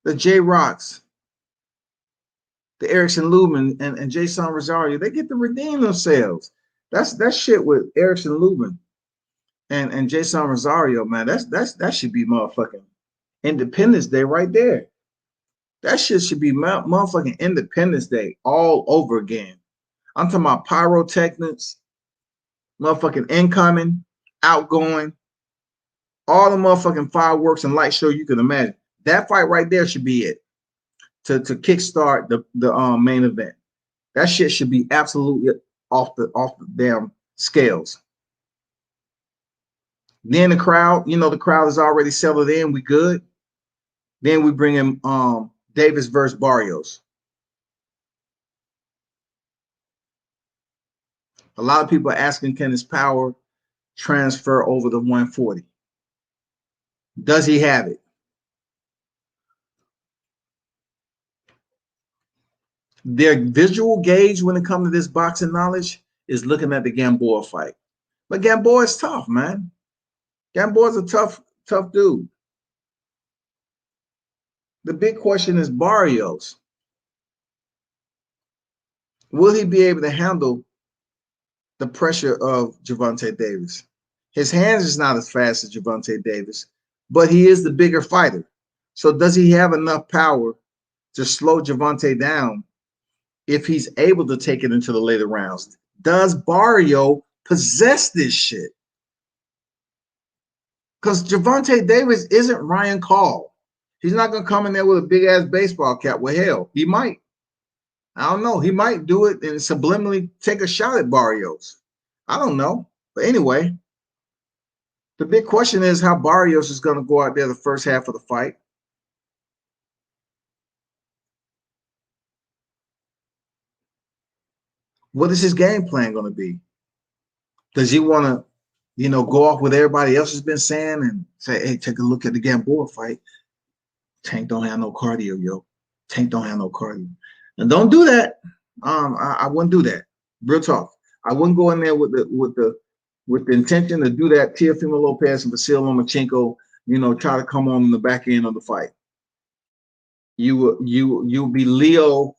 The J Rocks, the Erickson Lubin, and Jason Rosario, they get to redeem themselves. That shit with Erickson Lubin and Jason Rosario, man. That should be motherfucking Independence Day right there. That shit should be motherfucking Independence Day all over again. I'm talking about pyrotechnics, motherfucking incoming, outgoing, all the motherfucking fireworks and light show you can imagine. That fight right there should be it to kickstart the main event. That shit should be absolutely off the damn scales. Then the crowd, you know, the crowd is already settled in. We good. Then we bring in Davis versus Barrios. A lot of people are asking, can his power transfer over to 140? Does he have it? Their visual gauge when it comes to this boxing knowledge is looking at the Gamboa fight. But Gamboa is tough, man. Gamboa's a tough dude. The big question is Barrios. Will he be able to handle the pressure of Gervonta Davis? His hands is not as fast as Gervonta Davis, but he is the bigger fighter. So does he have enough power to slow Gervonta down if he's able to take it into the later rounds? Does Barrio possess this shit? Because Gervonta Davis isn't Ryan Call. He's not going to come in there with a big-ass baseball cap. Well, hell, he might. I don't know. He might do it and subliminally take a shot at Barrios. I don't know. But anyway, the big question is how Barrios is going to go out there the first half of the fight. What is his game plan going to be? Does he want to, you know, go off what everybody else has been saying and say, hey, take a look at the Gamboa fight? Tank don't have no cardio, yo. Tank don't have no cardio. And don't do that. I wouldn't do that. Real talk. I wouldn't go in there with the intention to do that. Teofimo Lopez and Vasil Lomachenko, you know, try to come on in the back end of the fight. you'll be Leo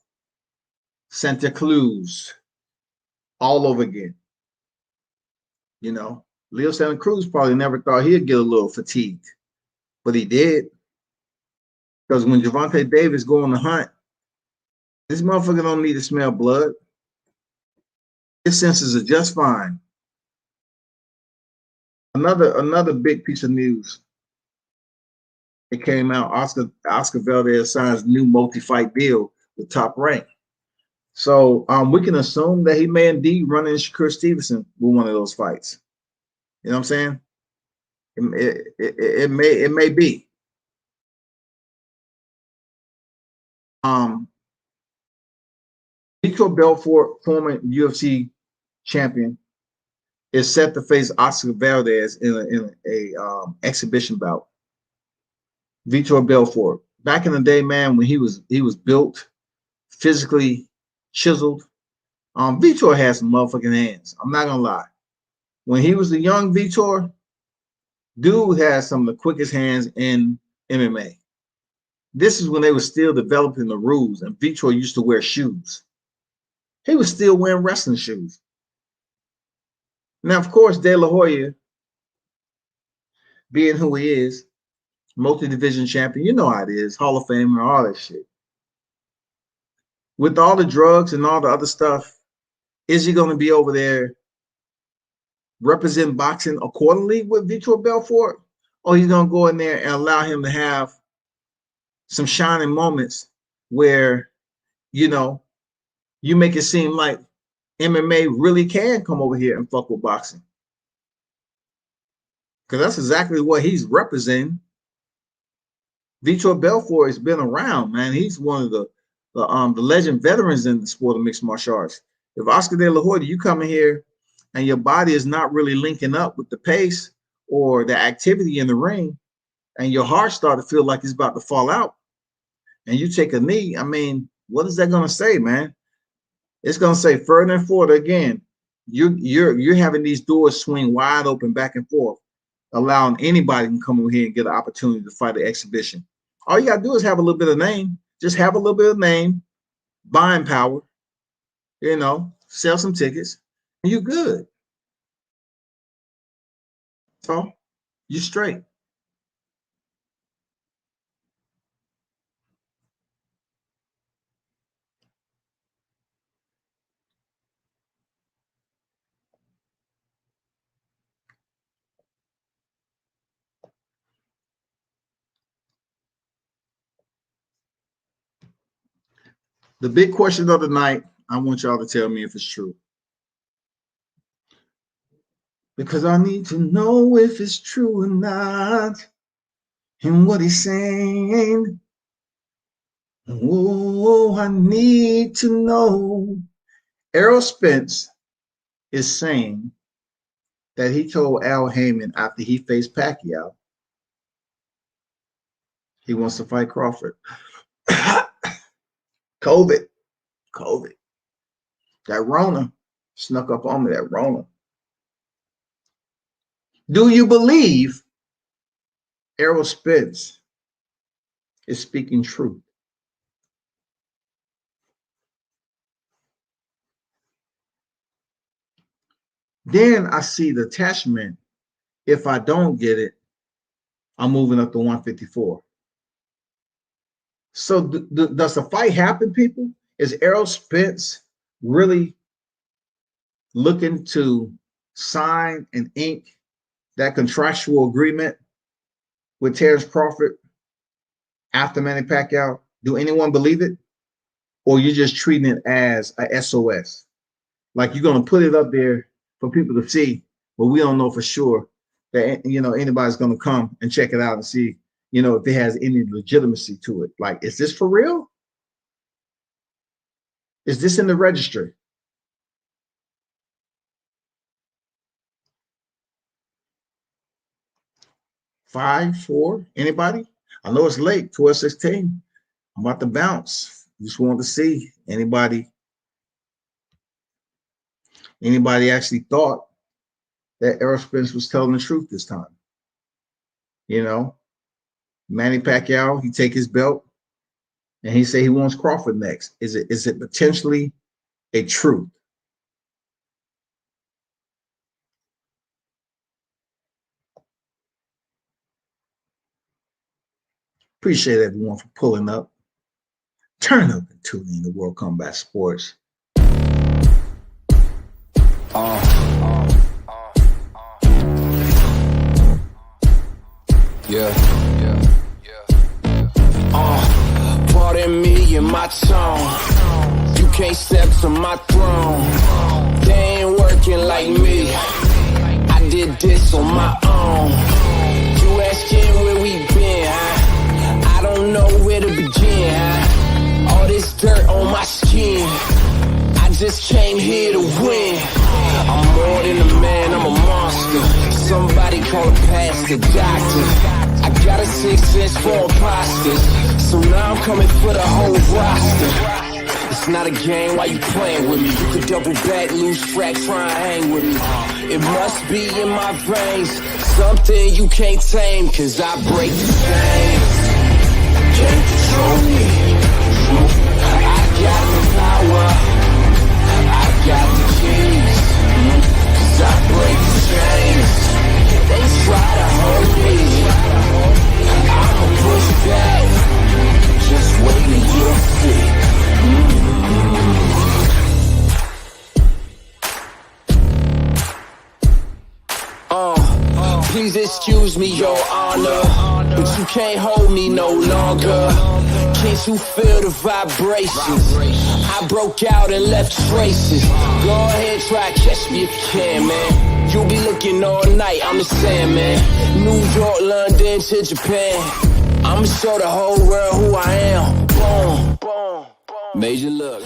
Santa Cruz all over again. You know, Leo Santa Cruz probably never thought he'd get a little fatigued, but he did. Because when Gervonta Davis go on the hunt, this motherfucker don't need to smell blood. His senses are just fine. Another big piece of news. It came out. Oscar Valdez signs new multi-fight deal with Top Rank. So we can assume that he may indeed run in Shakur Stevenson with one of those fights. You know what I'm saying? It may be. Vitor Belfort, former UFC champion, is set to face Oscar Valdez in a exhibition bout. Vitor Belfort, back in the day, man, when he was built, physically chiseled. Vitor had some motherfucking hands. I'm not gonna lie. When he was a young Vitor, dude had some of the quickest hands in MMA. This is when they were still developing the rules, and Vitor used to wear shoes. He was still wearing wrestling shoes. Now, of course, De La Hoya, being who he is, multi-division champion, you know how it is, Hall of Famer, all that shit. With all the drugs and all the other stuff, is he going to be over there representing boxing accordingly with Vitor Belfort? Or he's going to go in there and allow him to have some shining moments where, you know, you make it seem like MMA really can come over here and fuck with boxing? Because that's exactly what he's representing. Vitor Belfort has been around, man. He's one of the legend veterans in the sport of mixed martial arts. If Oscar De La Hoya, you come in here and your body is not really linking up with the pace or the activity in the ring, and your heart start to feel like it's about to fall out, and you take a knee, I mean, what is that going to say, man? It's going to say further and further again. You're having these doors swing wide open back and forth, allowing anybody to come over here and get an opportunity to fight an exhibition. All you got to do is have a little bit of name. Just have a little bit of name, buying power, you know, sell some tickets, and you're good. So you're straight. The big question of the night, I want y'all to tell me if it's true. Because I need to know if it's true or not. And what he's saying. Oh, I need to know. Errol Spence is saying that he told Al Heyman after he faced Pacquiao, he wants to fight Crawford. COVID. That Rona snuck up on me, that Rona. Do you believe Errol Spence is speaking truth? Then I see the attachment. If I don't get it, I'm moving up to 154. So does the fight happen, people? Is Errol Spence really looking to sign and ink that contractual agreement with Terrence Crawford after Manny Pacquiao? Do anyone believe it? Or you're just treating it as a SOS? Like you're going to put it up there for people to see, but we don't know for sure that, you know, anybody's going to come and check it out and see, you know, if it has any legitimacy to it. Like, is this for real? Is this in the registry? Five, four, anybody? I know it's late, 12:16. I'm about to bounce. Just wanted to see anybody actually thought that Errol Spence was telling the truth this time. You know, Manny Pacquiao, he take his belt. And he said he wants Crawford next. Is it potentially a truth? Appreciate everyone for pulling up. Turn up and tune in to World Combat Sports. Pardon me and my tone. You can't step to my throne. They ain't working like me. I did this on my own. You asking where we been, huh? I don't know where to begin, huh? All this dirt on my skin. I just came here to win. I'm more than a man, I'm a monster. Somebody call a pastor, doctor. I got a 6 sense for imposters. So now I'm coming for the whole roster. It's not a game, why you playing with me? You could double back, lose track, try and hang with me. It must be in my veins, something you can't tame, cause I break the chains. Can't control me. I got the power, I got the keys, cause I break the chains. They try to hold me, I'ma push back, just wait and you'll see. Please excuse me, your honor, but you can't hold me no longer. Can't you feel the vibrations? I broke out and left traces. Go ahead, try to catch me if you can, man. You'll be looking all night, I'm the Sandman. New York, London to Japan. I'ma show the whole world who I am. Boom, boom, boom. Major look.